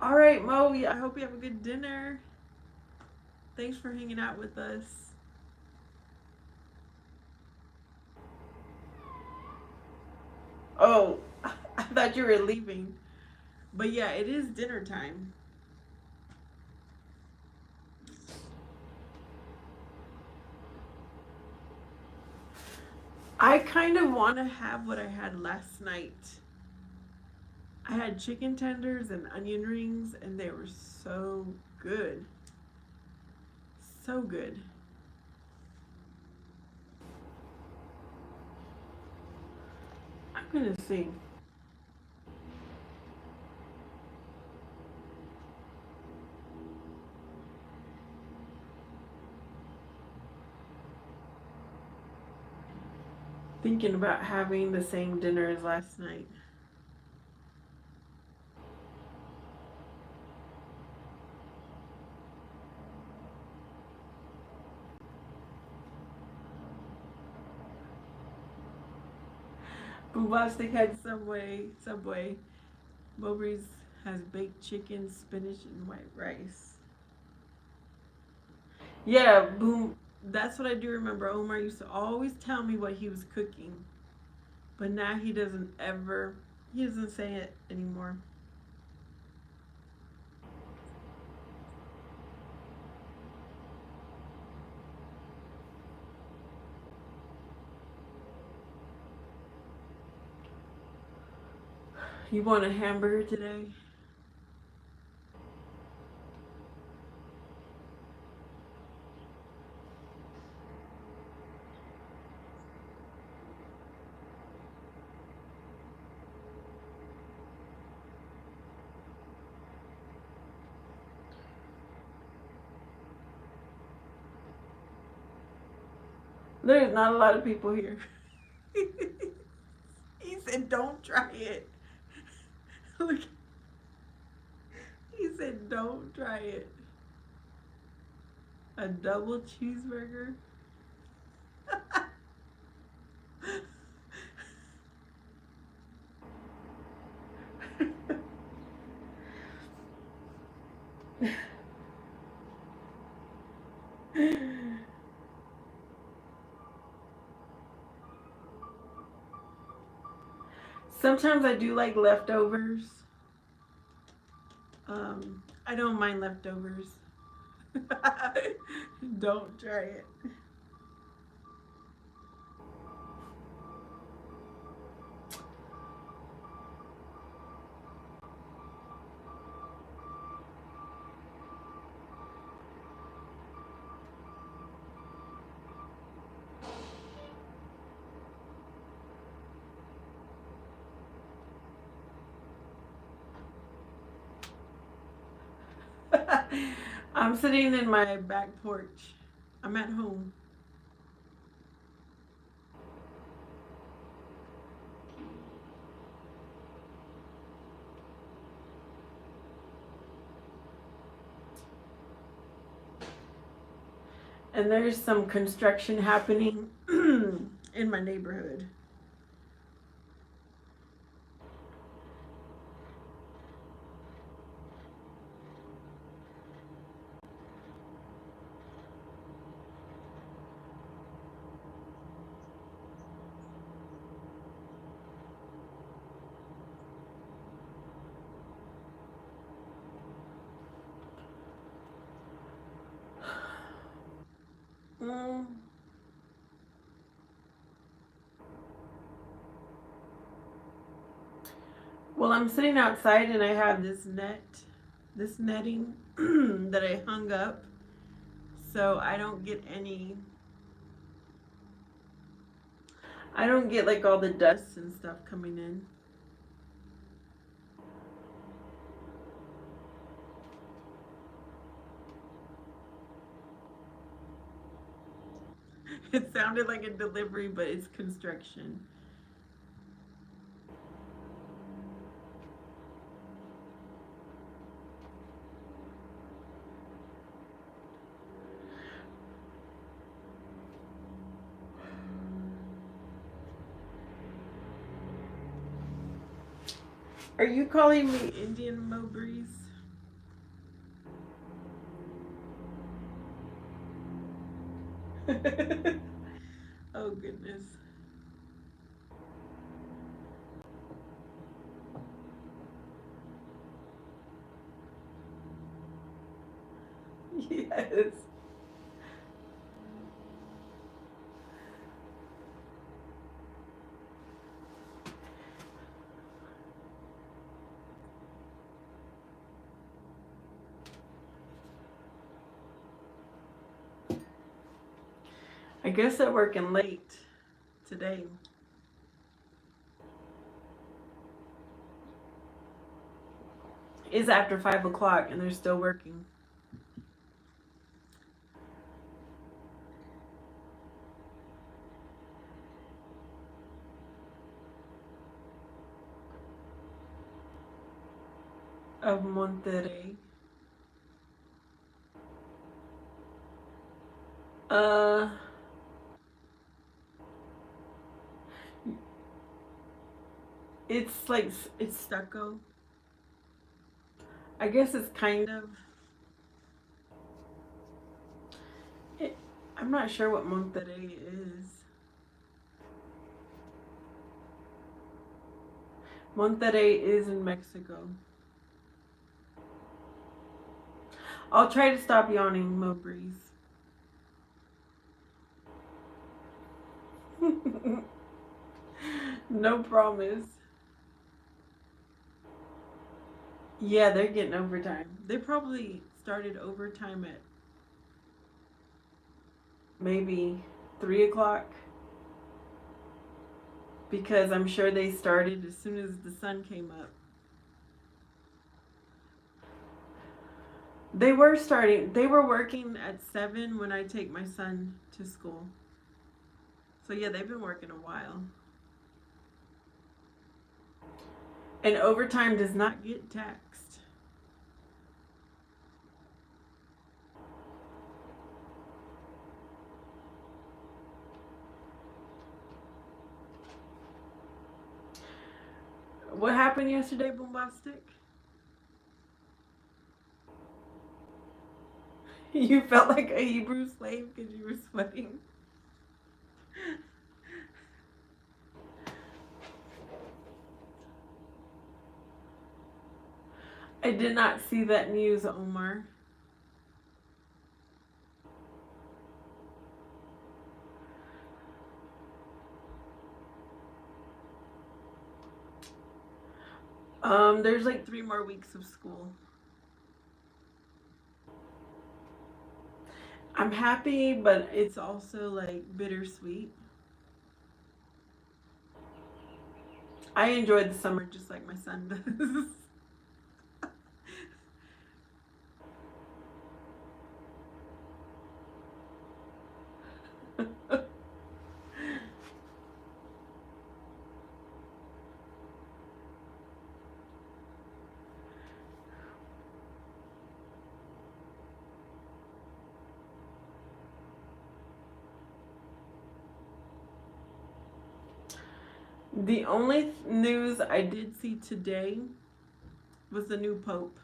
All right, Mo, I hope you have a good dinner. Thanks for hanging out with us. Oh, I thought you were leaving. But yeah, it is dinner time. I kind of want to have what I had last night. I had chicken tenders and onion rings, and they were so good. So good. I'm gonna sing. Thinking about having the same dinner as last night. Bombastic had Subway. Mowbri's has baked chicken, spinach, and white rice. Yeah, boom. That's what I do remember. Omar used to always tell me what he was cooking, but now he doesn't ever. He doesn't say it anymore. You want a hamburger today? There's not a lot of people here. He said, "Don't try it." Look, he said, "Don't try it." A double cheeseburger. Sometimes I do like leftovers. I don't mind leftovers. Don't try it. I'm sitting in my back porch. I'm at home. And there's some construction happening in my neighborhood. Mm. Well, I'm sitting outside and I have this netting that I hung up so I don't get like all the dust and stuff coming in. It sounded like a delivery, but it's construction. Are you calling me Indian Mowbreeze? Oh goodness. Yes. I guess they're working late today. It's after 5 o'clock and they're still working. Of Monterrey. Uh, it's like it's stucco. I guess it's kind of. It, I'm not sure what Monterrey is. Monterrey is in Mexico. I'll try to stop yawning, Mo Breeze. No promise. Yeah, they're getting overtime. They probably started overtime at maybe 3 o'clock because I'm sure they started as soon as the sun came up. They were working at 7 when I take my son to school. So yeah, they've been working a while. And overtime does not get taxed. What happened yesterday, Bombastic? You felt like a Hebrew slave because you were sweating. I did not see that news, Omar. There's like 3 more weeks of school. I'm happy, but it's also like bittersweet. I enjoyed the summer just like my son does. The only news I did see today was the new pope.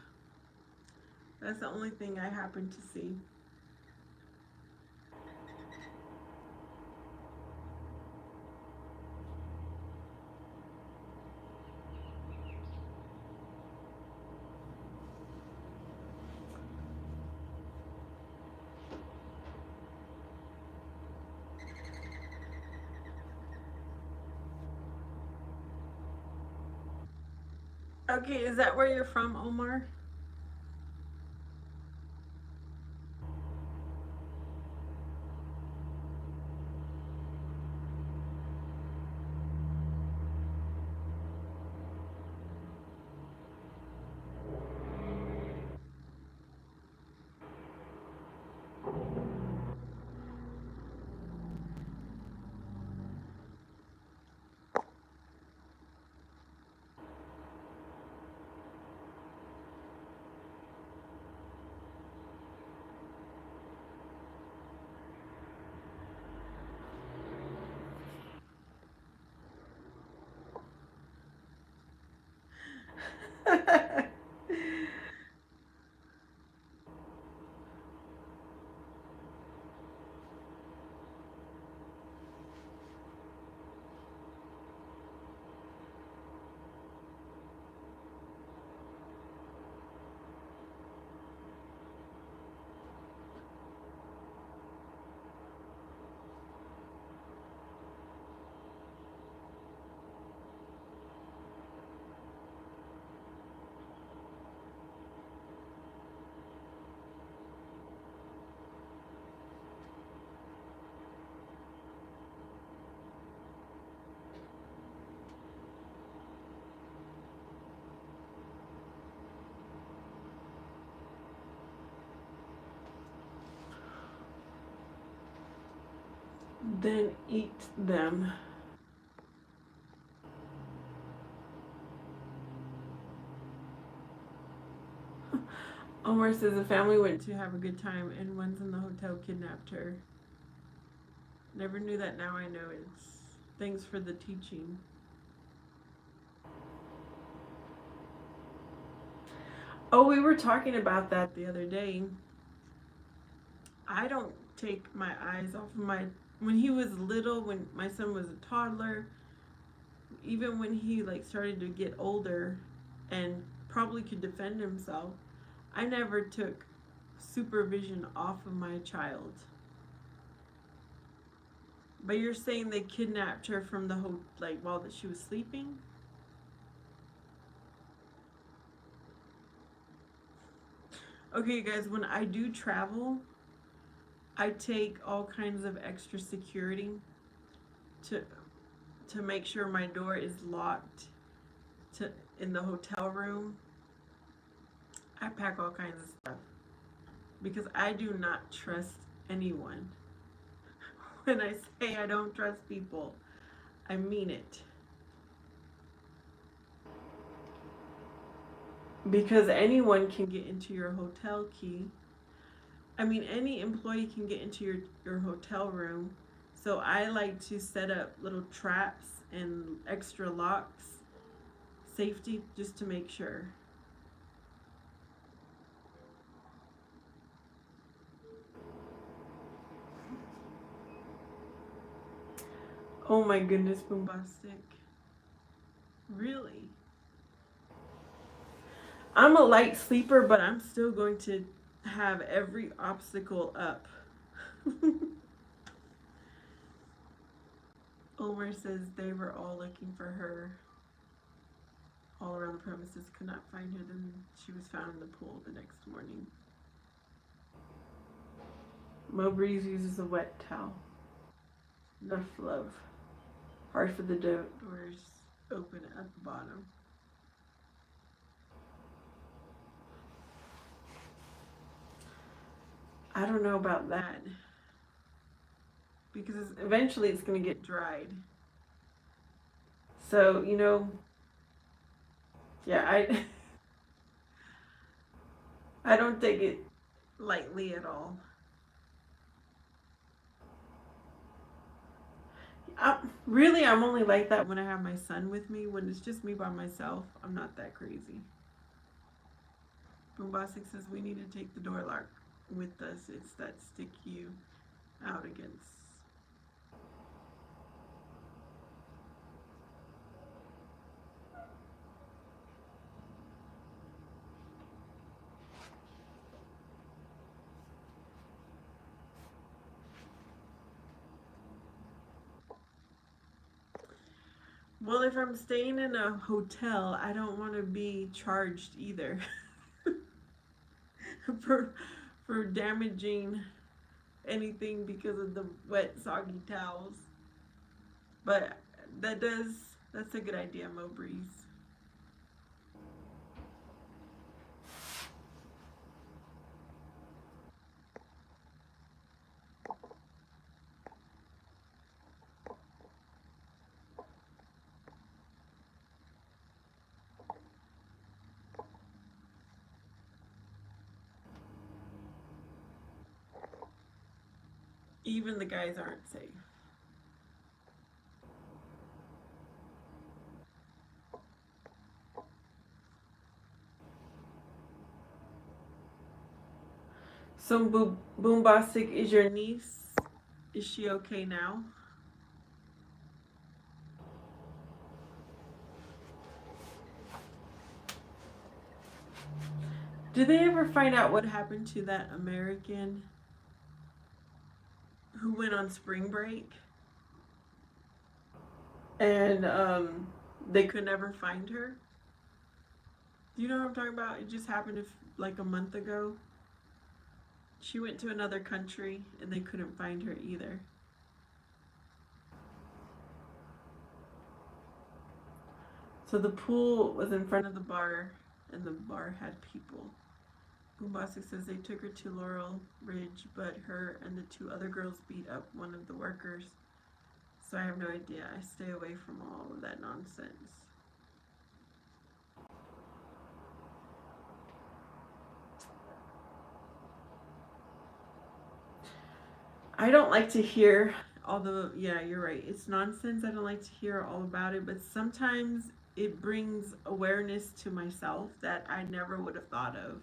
That's the only thing I happened to see. Okay, is that where you're from, Omar? then eat them. Omar says the family went to have a good time and one's in the hotel kidnapped her. Never knew that, now I know. It's thanks for the teaching. Oh, we were talking about that the other day. I don't take my eyes off of when he was little, when my son was a toddler, even when he like started to get older and probably could defend himself, I never took supervision off of my child. But you're saying they kidnapped her from the like while that she was sleeping? Okay, guys, when I do travel, I take all kinds of extra security to make sure my door is locked to in the hotel room. I pack all kinds of stuff because I do not trust anyone. When I say I don't trust people, I mean it. Because anyone can get into your hotel key. I mean, any employee can get into your hotel room. So I like to set up little traps and extra locks, safety, just to make sure. Oh my goodness, Boombastic. Really? I'm a light sleeper, but I'm still going to have every obstacle up. Omar says they were all looking for her all around the premises, could not find her. Then she was found in the pool the next morning. Mo Breeze uses a wet towel. Enough love. Hard for the doors open at the bottom. I don't know about that. Because eventually it's going to get dried. So, yeah, I don't take it lightly at all. Really, I'm only like that when I have my son with me. When it's just me by myself, I'm not that crazy. Boombastic says we need to take the door lock with us. It's that stick you out against. Well, if I'm staying in a hotel, I don't want to be charged either for damaging anything because of the wet, soggy towels. But that's a good idea, Mo Breeze. Even the guys aren't safe. So, Boombastic, is your niece, is she okay now? Did they ever find out what happened to that American who went on spring break? And they could never find her? Do you know what I'm talking about? It just happened like a month ago. She went to another country and they couldn't find her either. So the pool was in front of the bar and the bar had people. Boombastic says they took her to Laurel Ridge, but her and the two other girls beat up one of the workers. So I have no idea. I stay away from all of that nonsense. I don't like to hear all the, yeah, you're right. It's nonsense. I don't like to hear all about it, but sometimes it brings awareness to myself that I never would have thought of.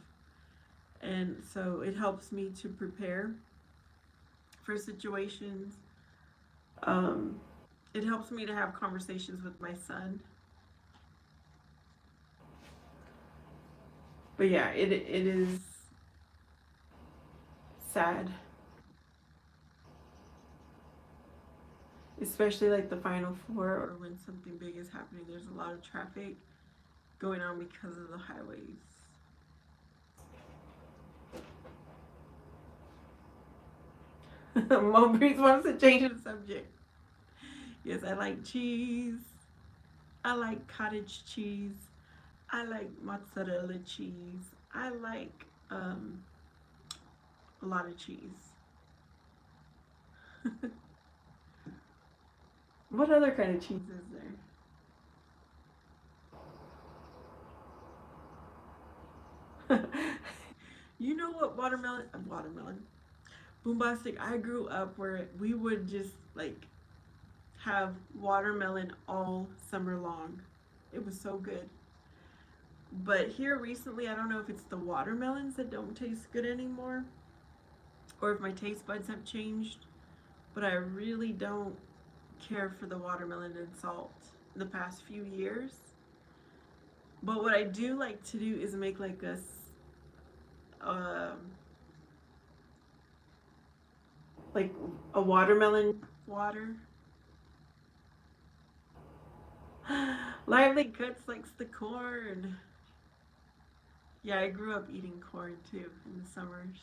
And so it helps me to prepare for situations. Um, it helps me to have conversations with my son. But yeah, it is sad, especially like the final four or when something big is happening. There's a lot of traffic going on because of the highways. Mo Breeze wants to change the subject. Yes, I like cheese. I like cottage cheese. I like mozzarella cheese. I like a lot of cheese. What other kind of cheese is there? You know what watermelon. Boombastic, I grew up where we would just like have watermelon all summer long. It was so good. But here recently, I don't know if it's the watermelons that don't taste good anymore or if my taste buds have changed, but I really don't care for the watermelon and salt the past few years. But what I do like to do is make like um like a watermelon water. Lively Cuts likes the corn. Yeah, I grew up eating corn too in the summers.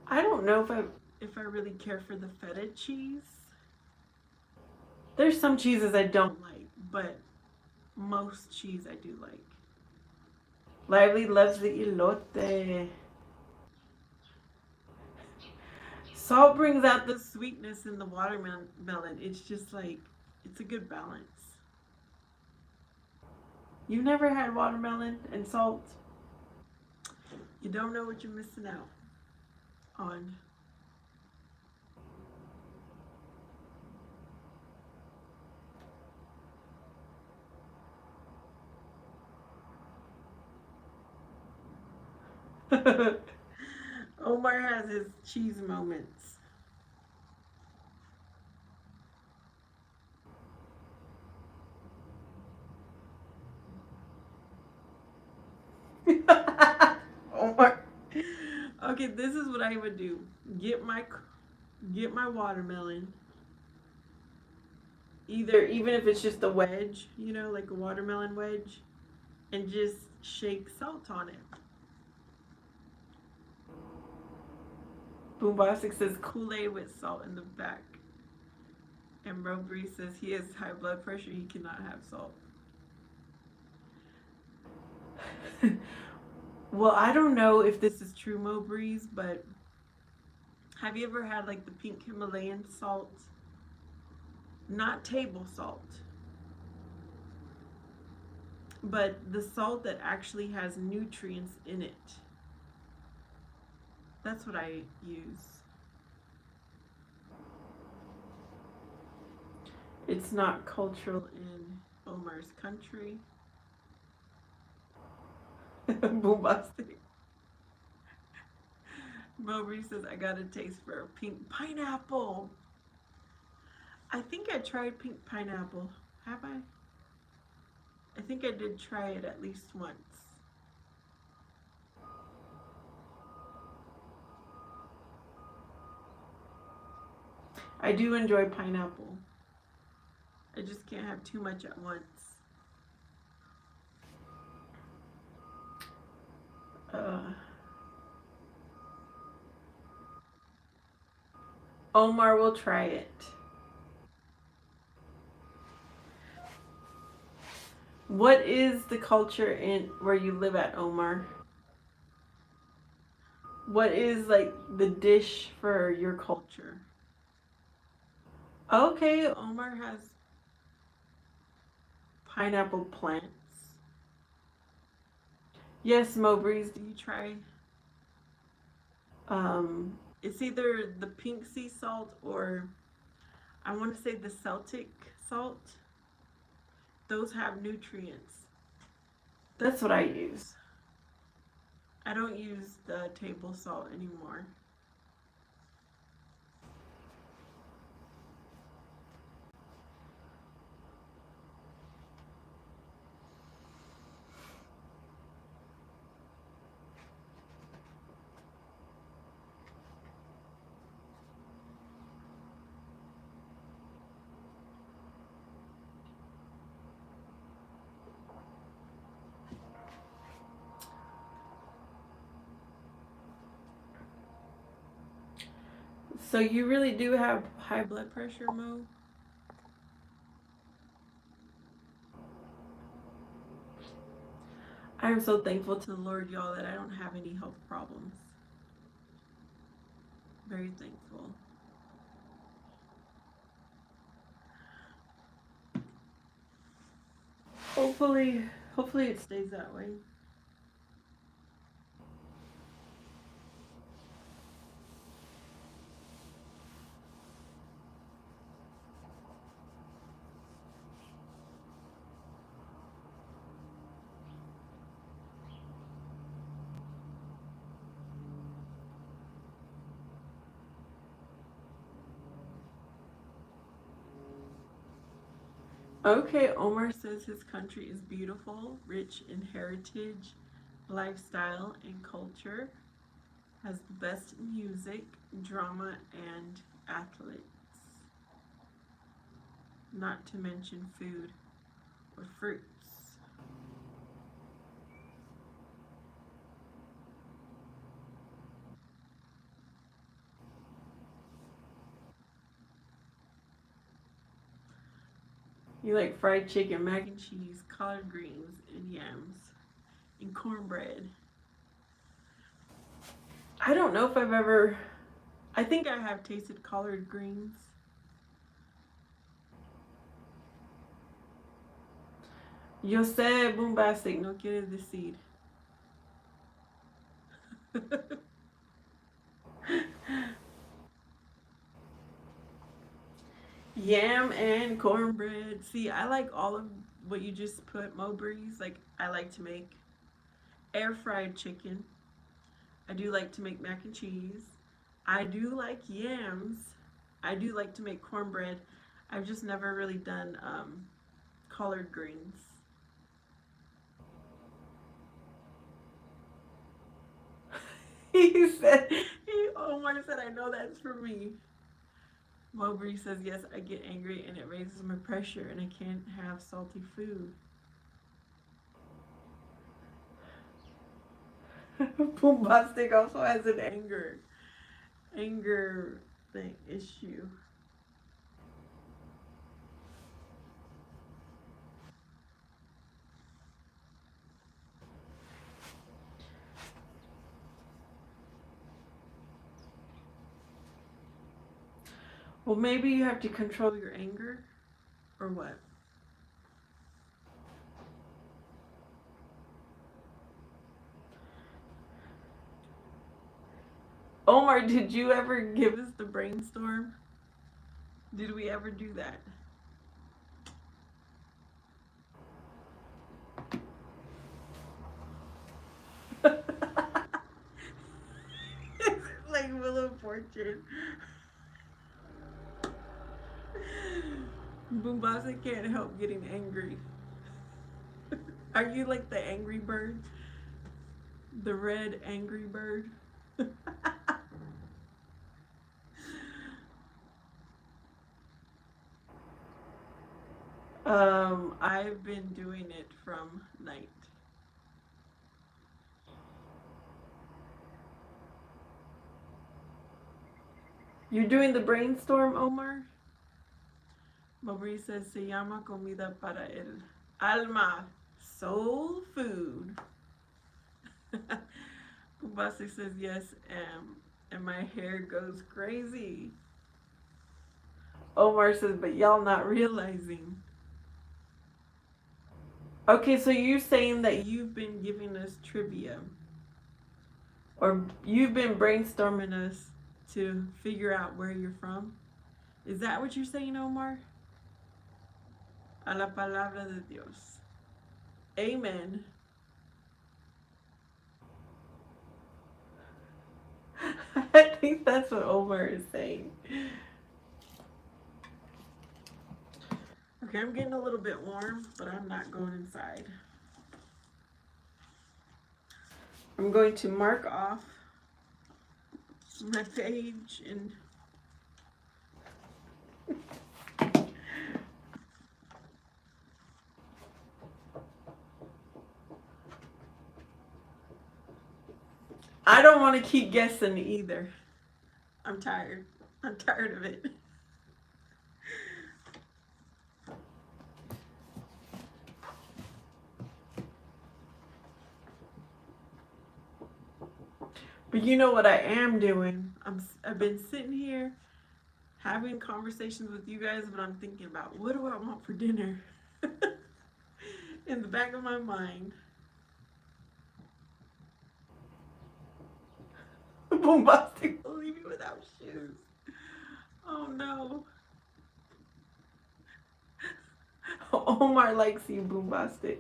I don't know if I really care for the feta cheese. There's some cheeses I don't like, but most cheese I do like. Lively loves the elote. Salt brings out the sweetness in the watermelon. It's just like, it's a good balance. You never had watermelon and salt? You don't know what you're missing out on. Omar has his cheese moments. Omar. Okay, this is what I would do. Get my get my watermelon. Either even if it's just a wedge, like a watermelon wedge, and just shake salt on it. Boombastic says Kool-Aid with salt in the back. And Robri says he has high blood pressure, he cannot have salt. Well, I don't know if this is true, Mo Breeze, but have you ever had like the pink Himalayan salt? Not table salt, but the salt that actually has nutrients in it. That's what I use. It's not cultural in Omar's country. Boombastic. Mowbray says, I got a taste for a pink pineapple. I think I tried pink pineapple. Have I? I think I did try it at least once. I do enjoy pineapple. I just can't have too much at once. Omar will try it. What is the culture in where you live at, Omar? What is like the dish for your culture? Okay, Omar has pineapple plants. Yes, Mowbreeze, do you try? It's either the pink sea salt or I want to say the Celtic salt. Those have nutrients. That's what I use. I don't use the table salt anymore. So you really do have high blood pressure, Mo? I am so thankful to the Lord, y'all, that I don't have any health problems. Very thankful. Hopefully, hopefully it stays that way. Okay, Omar says his country is beautiful, rich in heritage, lifestyle, and culture, has the best music, drama, and athletes, not to mention food or fruits. You like fried chicken, mac and cheese, collard greens, and yams, and cornbread. I don't know if I've ever, I think I have tasted collard greens. Yo sé, bombastic, no quiere decir. Yam and cornbread. See, I like all of what you just put, Mowbreeze. Like, I like to make air fried chicken. I do like to make mac and cheese. I do like yams. I do like to make cornbread. I've just never really done collard greens. He said, Omar said, I know that's for me. Mowbray says, yes, I get angry and it raises my pressure and I can't have salty food. Bombastic also has an anger thing issue. Well, maybe you have to control your anger or what? Omar, did you ever give us the brainstorm? Did we ever do that? Like Willow Fortune. Boombasa can't help getting angry. Are you like the angry bird? The red angry bird? I've been doing it from night. You're doing the brainstorm, Omar? Mabri says, se llama comida para el alma. Soul food. Bombastic says yes, and my hair goes crazy. Omar says, but y'all not realizing. Okay, so you're saying that you've been giving us trivia, or you've been brainstorming us to figure out where you're from? Is that what you're saying, Omar? A la palabra de Dios. Amen. I think that's what Omar is saying. Okay, I'm getting a little bit warm, but I'm not going inside. I'm going to mark off my page and I don't want to keep guessing either. I'm tired. I'm tired of it. But you know what I am doing? I've been sitting here having conversations with you guys, but I'm thinking about what do I want for dinner? In the back of my mind. Bombastic will leave me without shoes. Oh no. Omar likes you, Boombastic.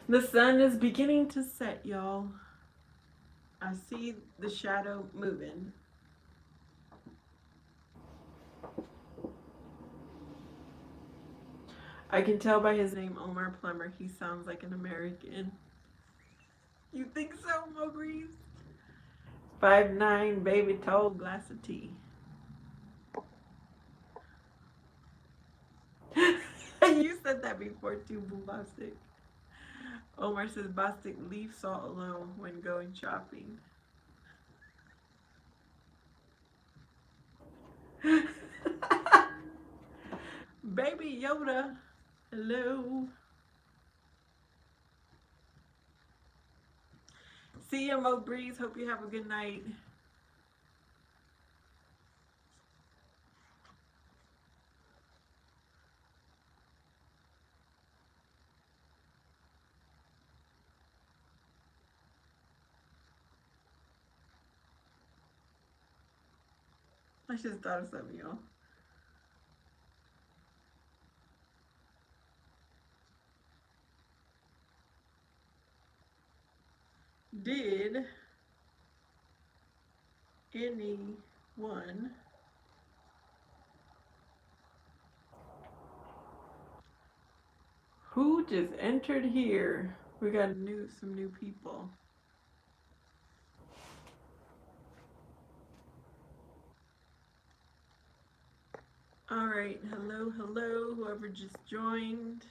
The sun is beginning to set, y'all. I see the shadow moving. I can tell by his name, Omar Plummer, he sounds like an American. You think so, Mo Breeze? 5'9", baby tall, glass of tea. You said that before too, Boombastic. Omar says, Bostic, leave salt alone when going shopping. Baby Yoda, hello. See you, Mo Breeze. Hope you have a good night. I just thought of something, y'all. Did anyone who just entered here? We got some new people. All right, hello, hello, whoever just joined.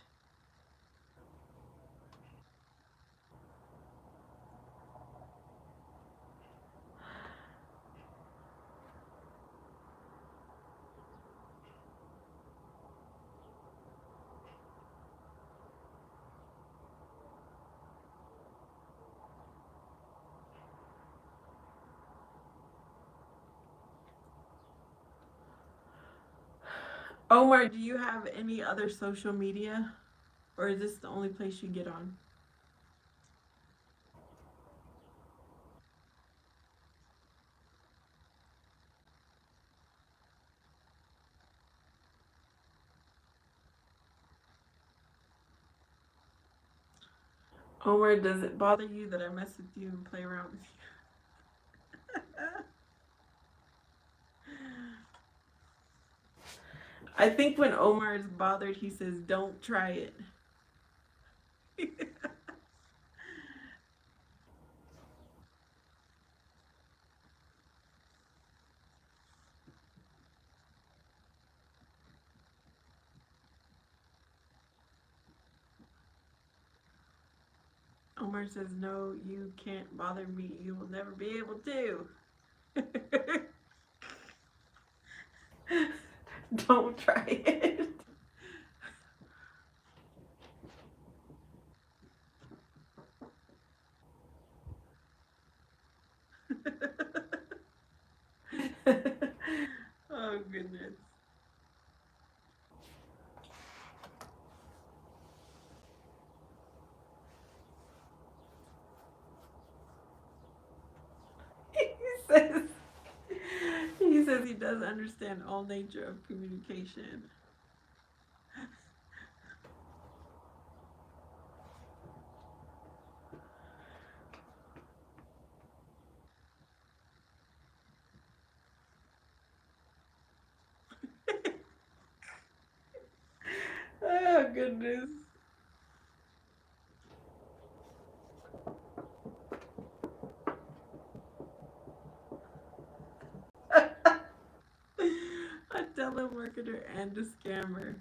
Omar, do you have any other social media? Or is this the only place you get on? Omar, does it bother you that I mess with you and play around with you? I think when Omar is bothered, he says, don't try it. Omar says, no, you can't bother me. You will never be able to. Don't try it. Oh, goodness. He says he says he does understand all nature of communication. Oh, goodness. A telemarketer and a scammer.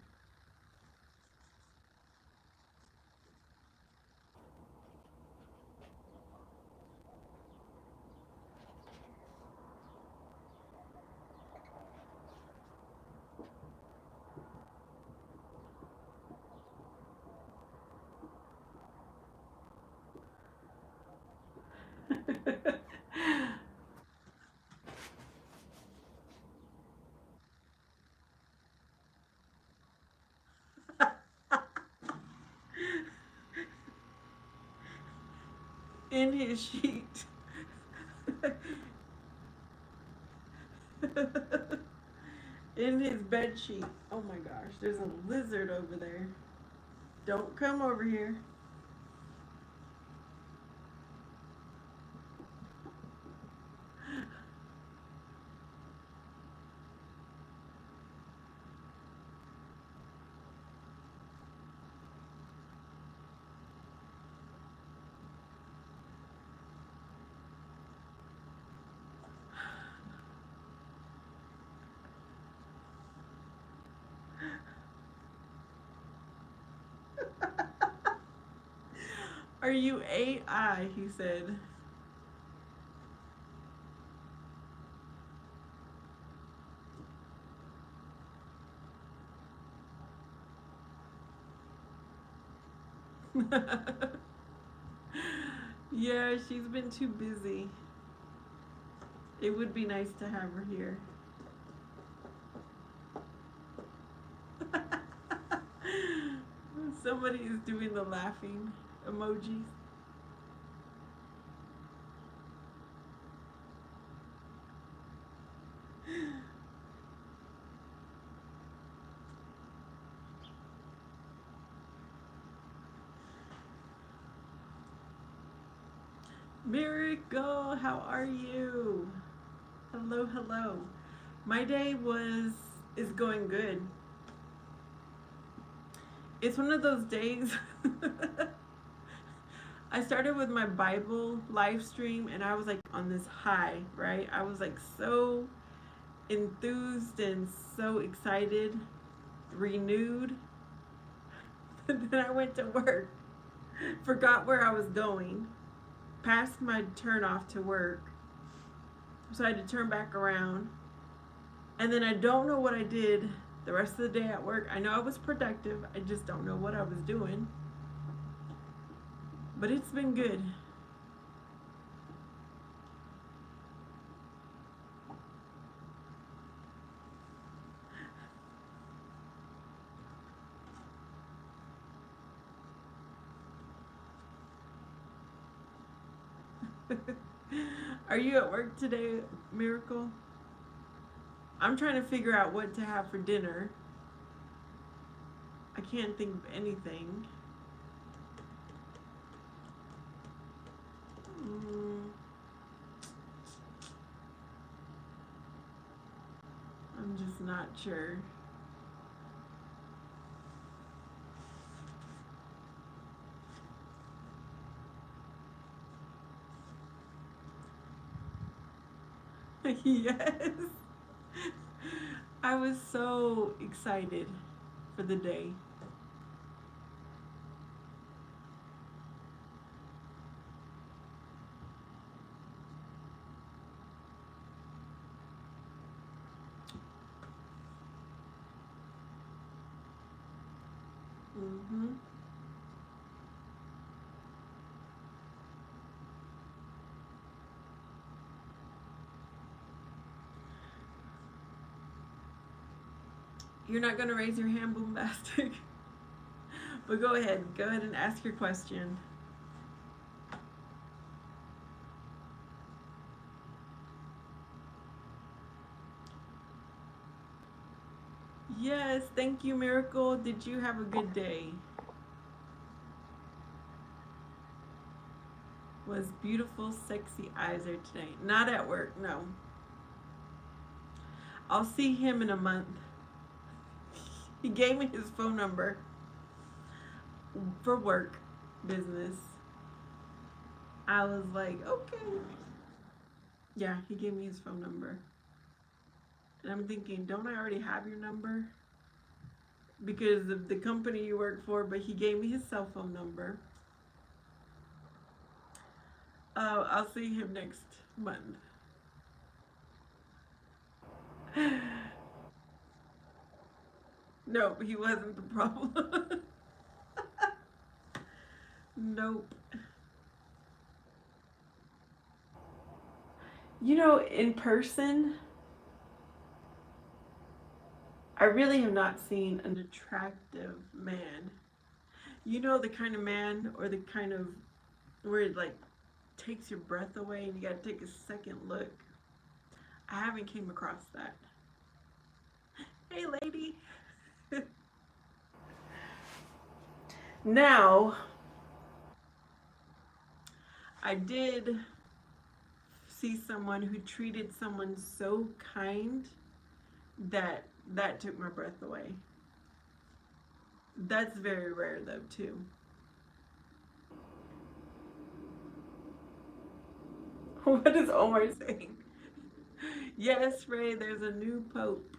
In his sheet. In his bed sheet. Oh my gosh, there's a lizard over there. Don't come over here. Are you AI? He said. Yeah, she's been too busy. It would be nice to have her here. Somebody is doing the laughing emojis. Miracle, how are you? Hello, hello. My day is going good. It's one of those days. I started with my Bible live stream and I was like on this high, right? I was like so enthused and so excited, renewed. Then I went to work, forgot where I was going, passed my turn off to work, so I had to turn back around. And then I don't know what I did the rest of the day at work. I know I was productive, I just don't know what I was doing. But it's been good. Are you at work today, Miracle? I'm trying to figure out what to have for dinner. I can't think of anything. Mm, I'm just not sure. Yes. I was so excited for the day. Mm-hmm. You're not gonna raise your hand, Boombastic. But go ahead. Go ahead and ask your question. Yes, thank you, Miracle. Did you have a good day? Was beautiful, sexy eyes there today? Not at work, no. I'll see him in a month. He gave me his phone number for work business. I was like, okay. Yeah, he gave me his phone number. And I'm thinking, don't I already have your number? Because of the company you work for, but he gave me his cell phone number. I'll see him next month. No, he wasn't the problem. Nope. You know, in person, I really have not seen an attractive man. You know, the kind of man or the kind of where it like takes your breath away and you gotta take a second look. I haven't came across that. Hey, lady. Now, I did see someone who treated someone so kind that that took my breath away. That's very rare though too. What is Omar saying? Yes, Ray, there's a new pope.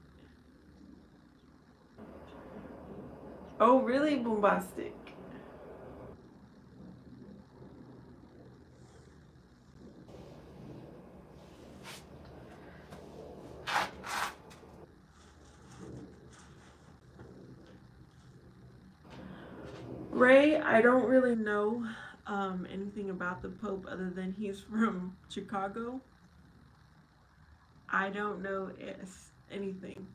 Oh, really, Bombastic? Ray, I don't really know anything about the pope other than he's from Chicago. I don't know anything.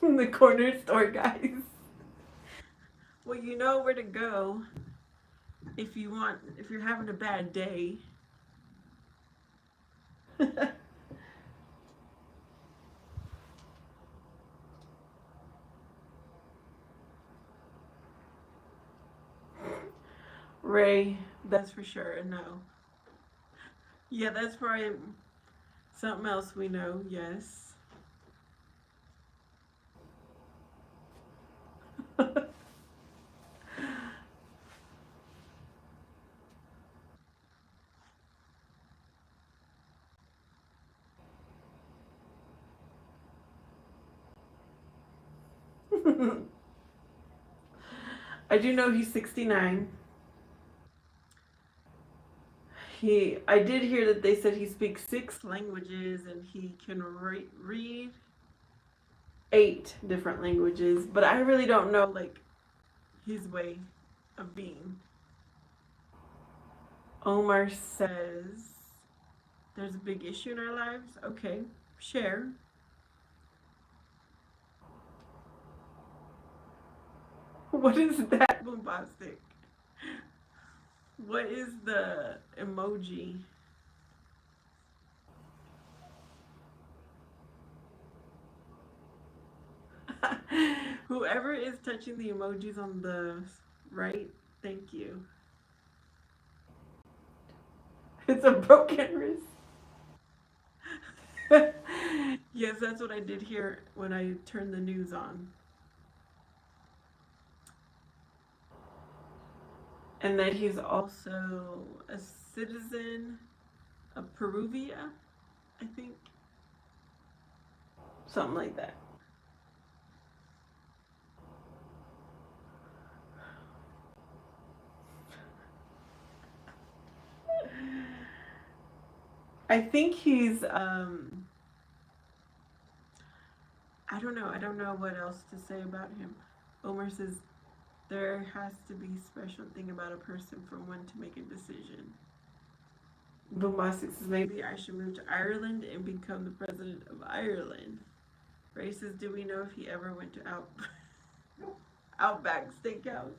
The corner store guys. Well, you know where to go if you're having a bad day. Ray, that's for sure. No. Yeah, that's probably something else we know. Yes. I do know he's 69. I did hear that they said he speaks 6 languages and he can read 8 different languages, but I really don't know like his way of being. Omar says there's a big issue in our lives. Okay, share. What is that, Bombastic? What is the emoji? Whoever is touching the emojis on the right, thank you. It's a broken wrist. Yes, that's what I did hear when I turned the news on. And that he's also a citizen of Peruvia, I think. Something like that. I think he's I don't know. I don't know what else to say about him. Omar says there has to be special thing about a person for one to make a decision. Bombastic says maybe I should move to Ireland and become the president of Ireland. Ray says, do we know if he ever went to Outback Steakhouse?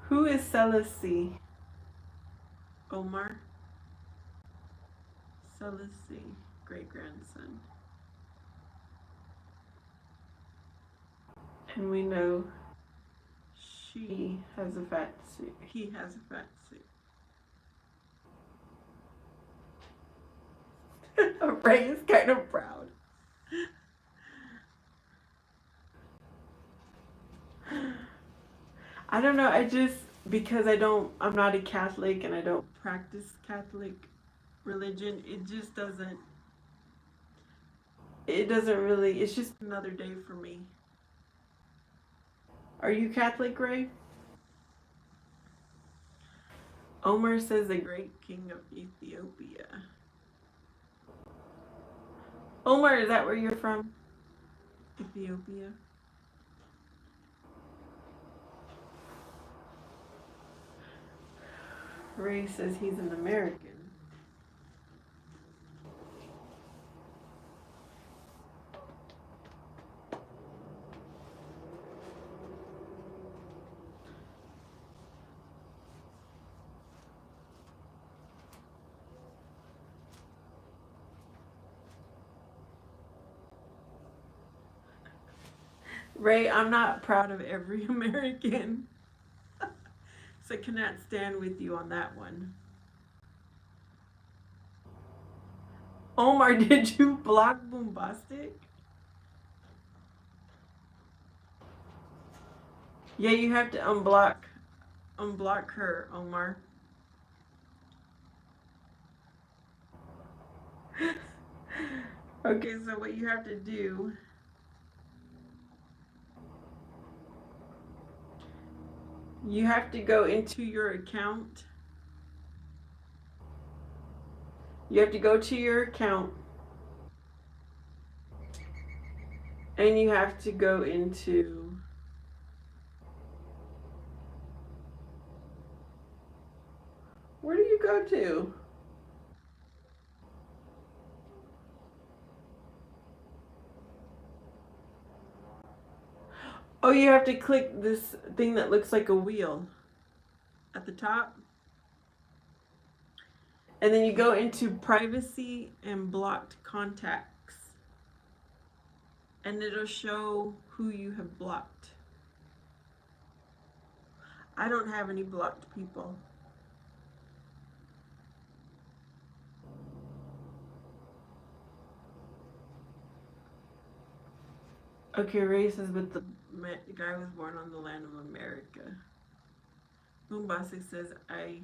Who is Selassie? Omar? Selassie, great grandson. And we know she has a fat suit. He has a fat suit. Ray is kind of proud. I don't know. Because I'm not a Catholic and I don't practice Catholic religion, it doesn't really, it's just another day for me. Are you Catholic, Ray? Omar says the great king of Ethiopia. Omar, is that where you're from? Ethiopia. Ray says he's an American. Ray, I'm not proud of every American. So I cannot stand with you on that one. Omar, did you block Boombastic? Yeah, you have to unblock her, Omar. Okay, so what you have to do, you have to go into your account. You have to go to your account and you have to go into where do you go to? Oh, you have to click this thing that looks like a wheel at the top. And then you go into privacy and blocked contacts. And it'll show who you have blocked. I don't have any blocked people. Okay, Ray says, but the guy was born on the land of America. Boombastic says, I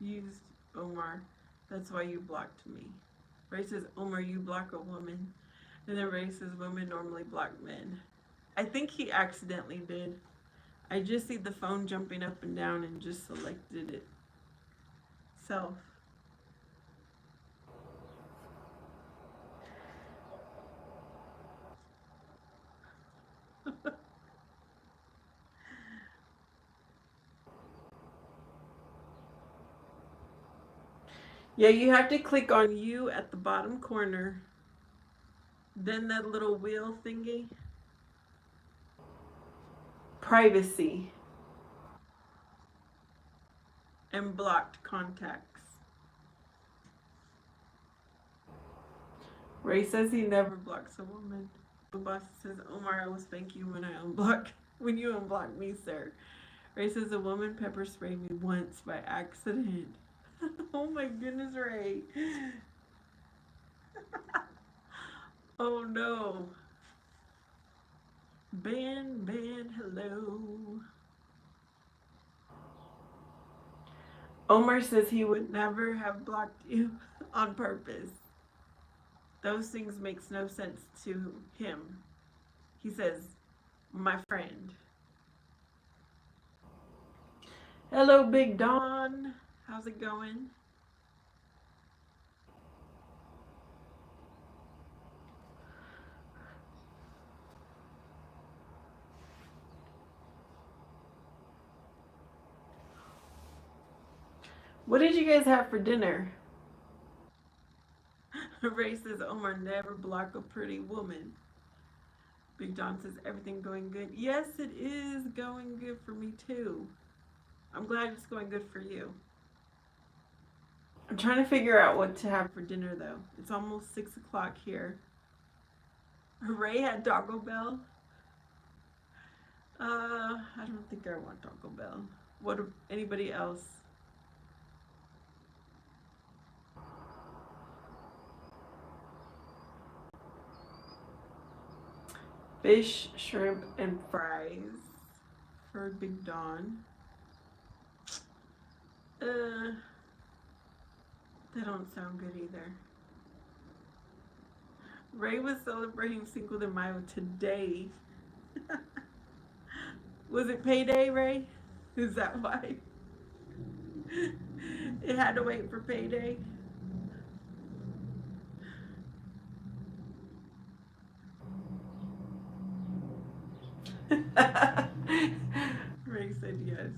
used Omar. That's why you blocked me. Ray says, Omar, you block a woman. And then Ray says, women normally block men. I think he accidentally did. I just see the phone jumping up and down and just selected it. Self. Yeah, you have to click on you at the bottom corner. Then that little wheel thingy. Privacy. And blocked contacts. Ray says he never blocks a woman. The boss says, Omar, I will spank you when you unblock me, sir. Ray says a woman pepper sprayed me once by accident. Oh my goodness, Ray. Oh no. Ben, hello. Omar says he would never have blocked you on purpose. Those things makes no sense to him. He says, my friend. Hello, Big Don. How's it going? What did you guys have for dinner? Ray says Omar never block a pretty woman. Big Don says everything going good. Yes, it is going good for me too. I'm glad it's going good for you. I'm trying to figure out what to have for dinner though. It's almost 6 o'clock here. Ray had Taco Bell. I don't think I want Taco Bell. What anybody else? Fish, shrimp, and fries for Big Don. They don't sound good either. Ray was celebrating Cinco de Mayo today. Was it payday, Ray? Is that why? It had to wait for payday. Ray said yes.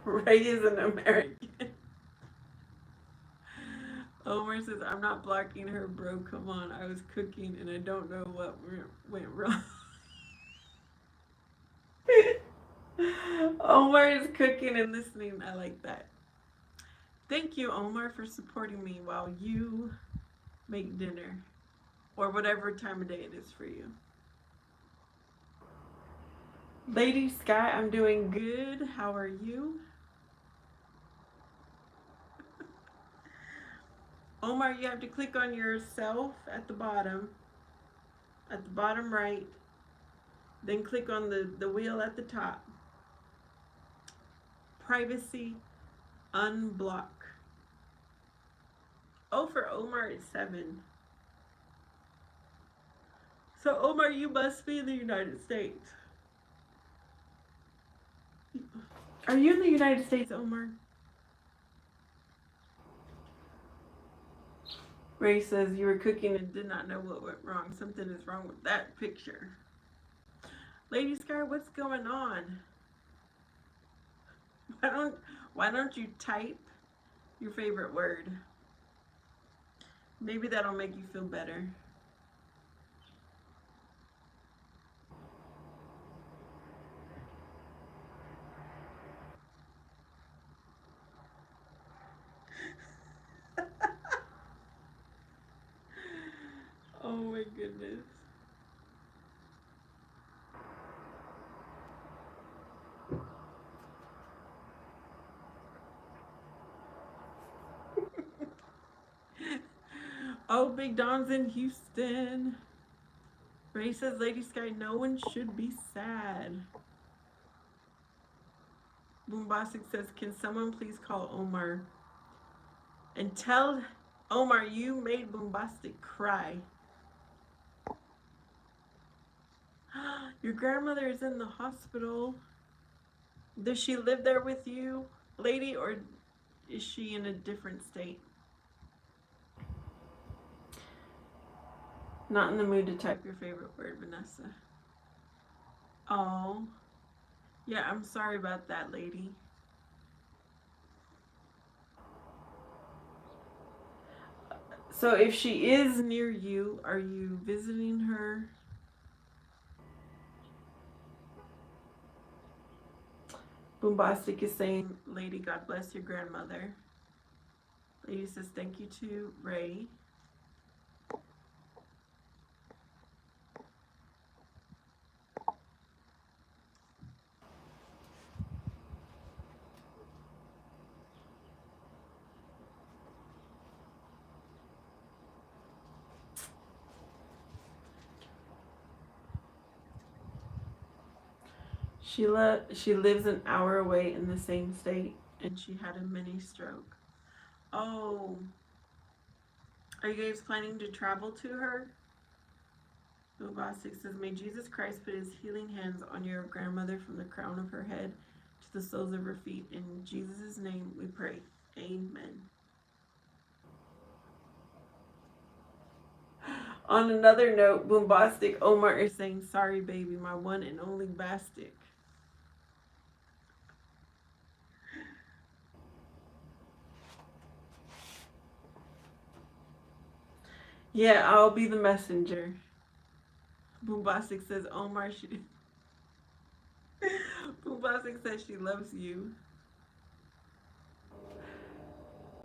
Ray is an American. Omar says, I'm not blocking her, bro. Come on. I was cooking and I don't know what went wrong. Omar is cooking and listening. I like that. Thank you, Omar, for supporting me while you make dinner or whatever time of day it is for you. Lady Sky, I'm doing good. How are you? Omar, you have to click on yourself at the bottom right. Then click on the wheel at the top. Privacy, unblock. Oh, for Omar, it's 7. So, Omar, you must be in the United States. Are you in the United States, Omar? Ray says you were cooking and did not know what went wrong. Something is wrong with that picture. Lady Sky, what's going on? Why don't you type your favorite word? Maybe that'll make you feel better. Oh my goodness. Oh, Big Don's in Houston. Ray says, Lady Sky, no one should be sad. Boombastic says, can someone please call Omar and tell Omar you made Boombastic cry? Your grandmother is in the hospital. Does she live there with you, lady, or is she in a different state? Not in the mood to type your favorite word, Vanessa. Oh. Yeah, I'm sorry about that, lady. So if she is near you, are you visiting her? Boombastic is saying, Lady, God bless your grandmother. Lady says, thank you to Ray. She lives an hour away in the same state, and she had a mini stroke. Oh, are you guys planning to travel to her? Bobastic says, may Jesus Christ put his healing hands on your grandmother from the crown of her head to the soles of her feet. In Jesus' name we pray. Amen. On another note, Boombastic Omar is saying, sorry, baby, my one and only Bastic. Yeah, I'll be the messenger. Boombastic says, Omar, she. Boombastic says she loves you.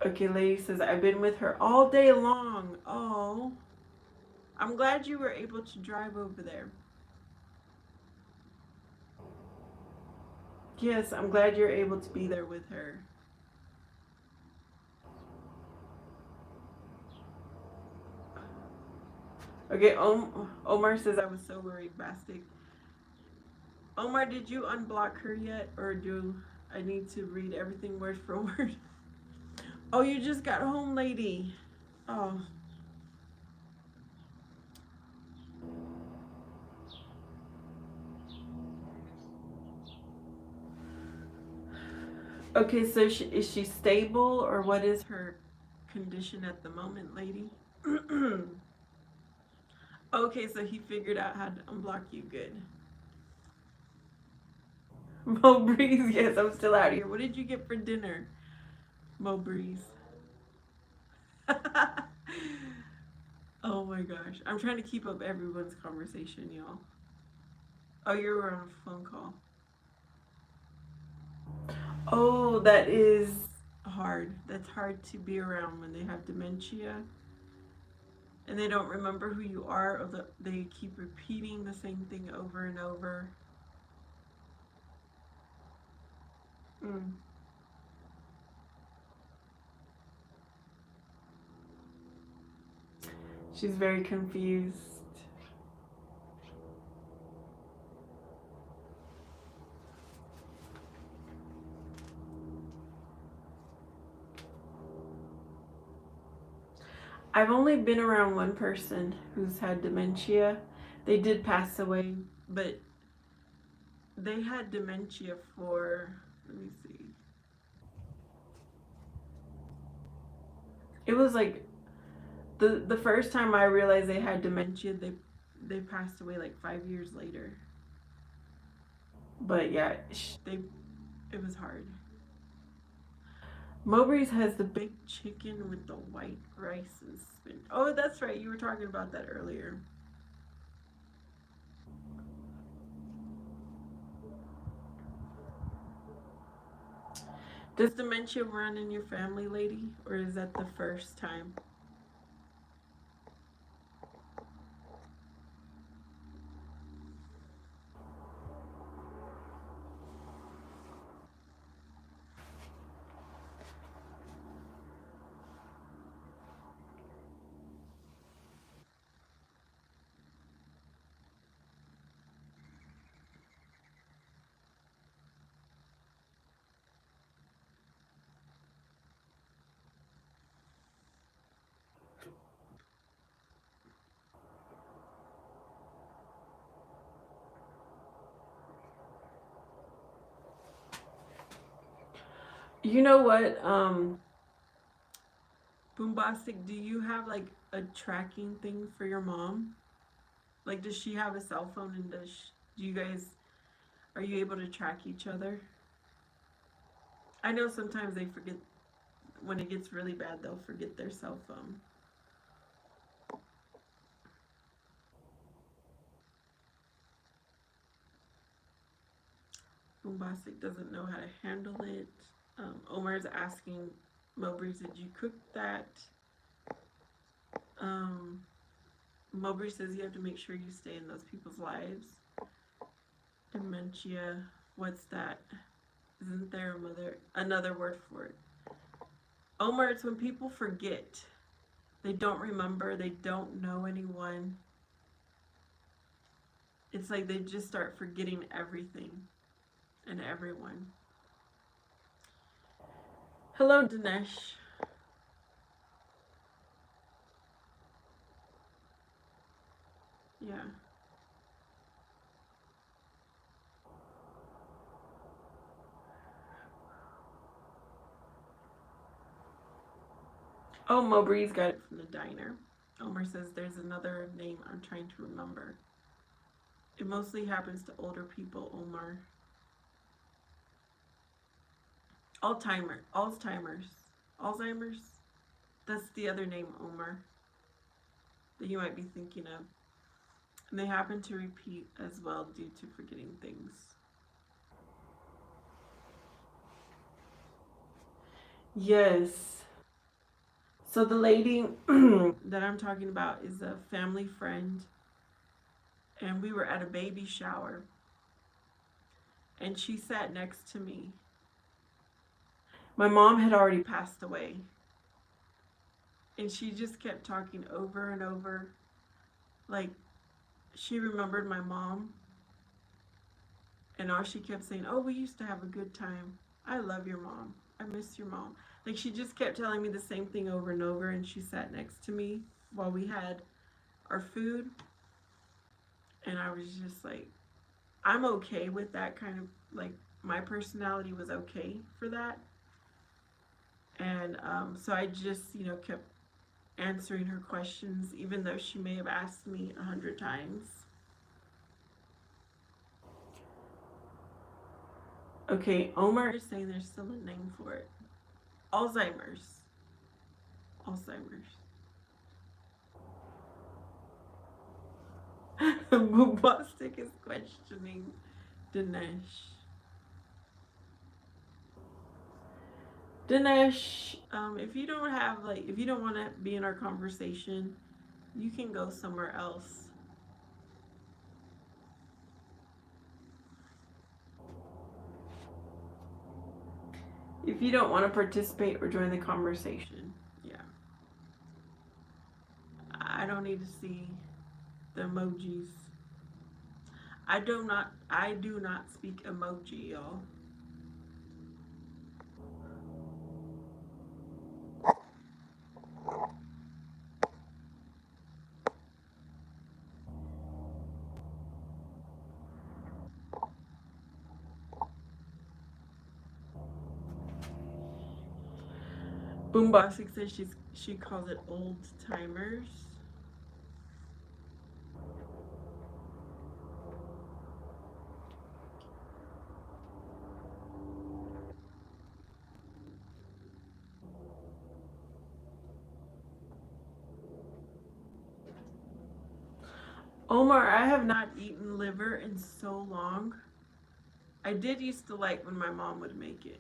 Okay, lady says, I've been with her all day long. Oh. I'm glad you were able to drive over there. Yes, I'm glad you're able to be there with her. Okay, Omar says I was so worried, Bastic. Omar, did you unblock her yet? Or do I need to read everything word for word? Oh, you just got home, lady. Oh. Okay, so is she stable, or what is her condition at the moment, lady? Okay, so he figured out how to unblock you. Good. Mo Breeze, yes, I'm still out here. What did you get for dinner, Mo Breeze? Oh my gosh. I'm trying to keep up everyone's conversation, y'all. Oh, you were on a phone call. Oh, that is hard. That's hard to be around when they have dementia and they don't remember who you are, or they keep repeating the same thing over and over. Mm. She's very confused. I've only been around one person who's had dementia. They did pass away, but they had dementia for, let me see. It was like the first time I realized they had dementia, they passed away like 5 years later. But yeah, they it was hard. Mowbray's has the big chicken with the white rice and spinach. Oh, that's right. You were talking about that earlier. Does dementia run in your family, lady? Or is that the first time? You know what? Boombastic, do you have like a tracking thing for your mom? Like, does she have a cell phone, and do you guys, are you able to track each other? I know sometimes they forget, when it gets really bad, they'll forget their cell phone. Boombastic doesn't know how to handle it. Omar's asking Mowbray, did you cook that? Um, Mowbray says you have to make sure you stay in those people's lives. Dementia, what's that? Isn't there another word for it? Omar, it's when people forget. They don't remember, they don't know anyone. It's like they just start forgetting everything. and everyone. Hello, Dinesh. Yeah. Oh, Mowbray's got it from the diner. Omar says there's another name I'm trying to remember. It mostly happens to older people, Omar. Alzheimer's. That's the other name, Omar, that you might be thinking of. And they happen to repeat as well due to forgetting things. Yes. So the lady that I'm talking about is a family friend, and we were at a baby shower, and she sat next to me. My mom had already passed away, and she just kept talking over and over, like she remembered my mom, and all she kept saying, "Oh, we used to have a good time. I love your mom. I miss your mom." Like she just kept telling me the same thing over and over, and she sat next to me while we had our food, and I was just like, I'm okay with that kind of, like, my personality was okay for that. And so I just, kept answering her questions, even though she may have asked me 100 times. Okay, Omar is saying there's still a name for it. Alzheimer's. Alzheimer's. Bombastic is questioning Dinesh. Dinesh, if you don't want to be in our conversation, you can go somewhere else. If you don't want to participate or join the conversation, yeah. I don't need to see the emojis. I do not speak emoji, y'all. Boomboxic says she calls it old timers. Omar, I have not eaten liver in so long. I did used to like when my mom would make it.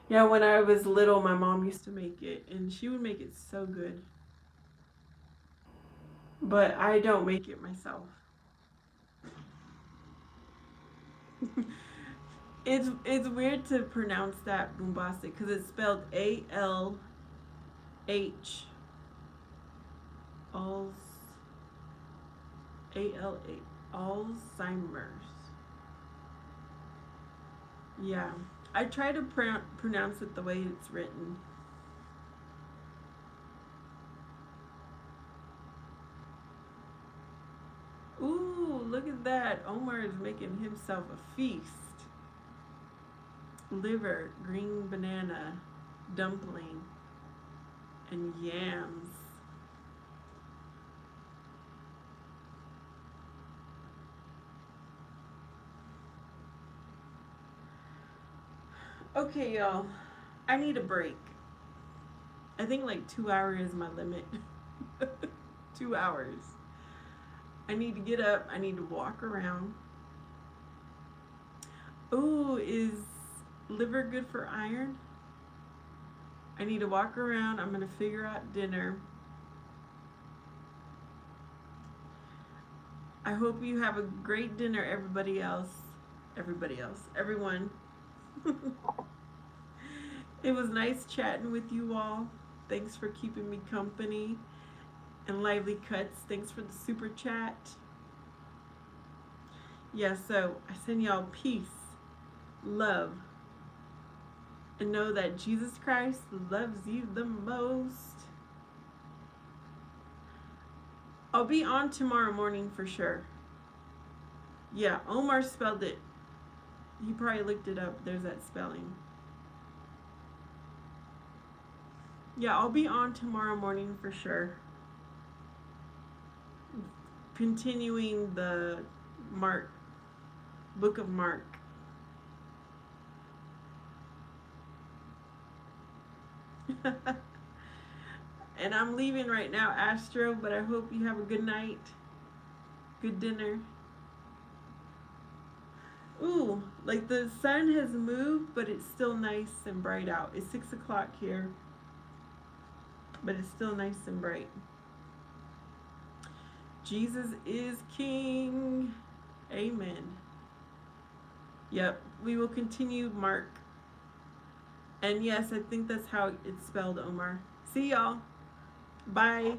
Yeah, when I was little, my mom used to make it, and she would make it so good. But I don't make it myself. It's weird to pronounce that bombastic because it's spelled ALH Alz ALA Alzheimer's. Yeah, I try to pronounce it the way it's written. Ooh, look at that! Omar is making himself a feast. Liver, green banana, dumpling, and yams. Okay, y'all. I need a break. I think like 2 hours is my limit. 2 hours. I need to get up. I need to walk around. Ooh, is liver good for iron? I need to walk around. I'm gonna figure out dinner. I hope you have a great dinner, everybody else. Everybody else. Everyone. It was nice chatting with you all. Thanks for keeping me company. and Lively Cuts, thanks for the super chat. Yeah, so I send y'all peace, love, and know that Jesus Christ loves you the most. I'll be on tomorrow morning for sure. Yeah, Omar spelled it. He probably looked it up. There's that spelling. Yeah, I'll be on tomorrow morning for sure. Continuing the book of Mark. And I'm leaving right now, Astro, but I hope you have a good night, good dinner. Ooh, like the sun has moved, but it's still nice and bright out. It's 6 o'clock here, but it's still nice and bright. Jesus is King. Amen. Yep, we will continue Mark. And yes, I think that's how it's spelled, Omar. See y'all. Bye.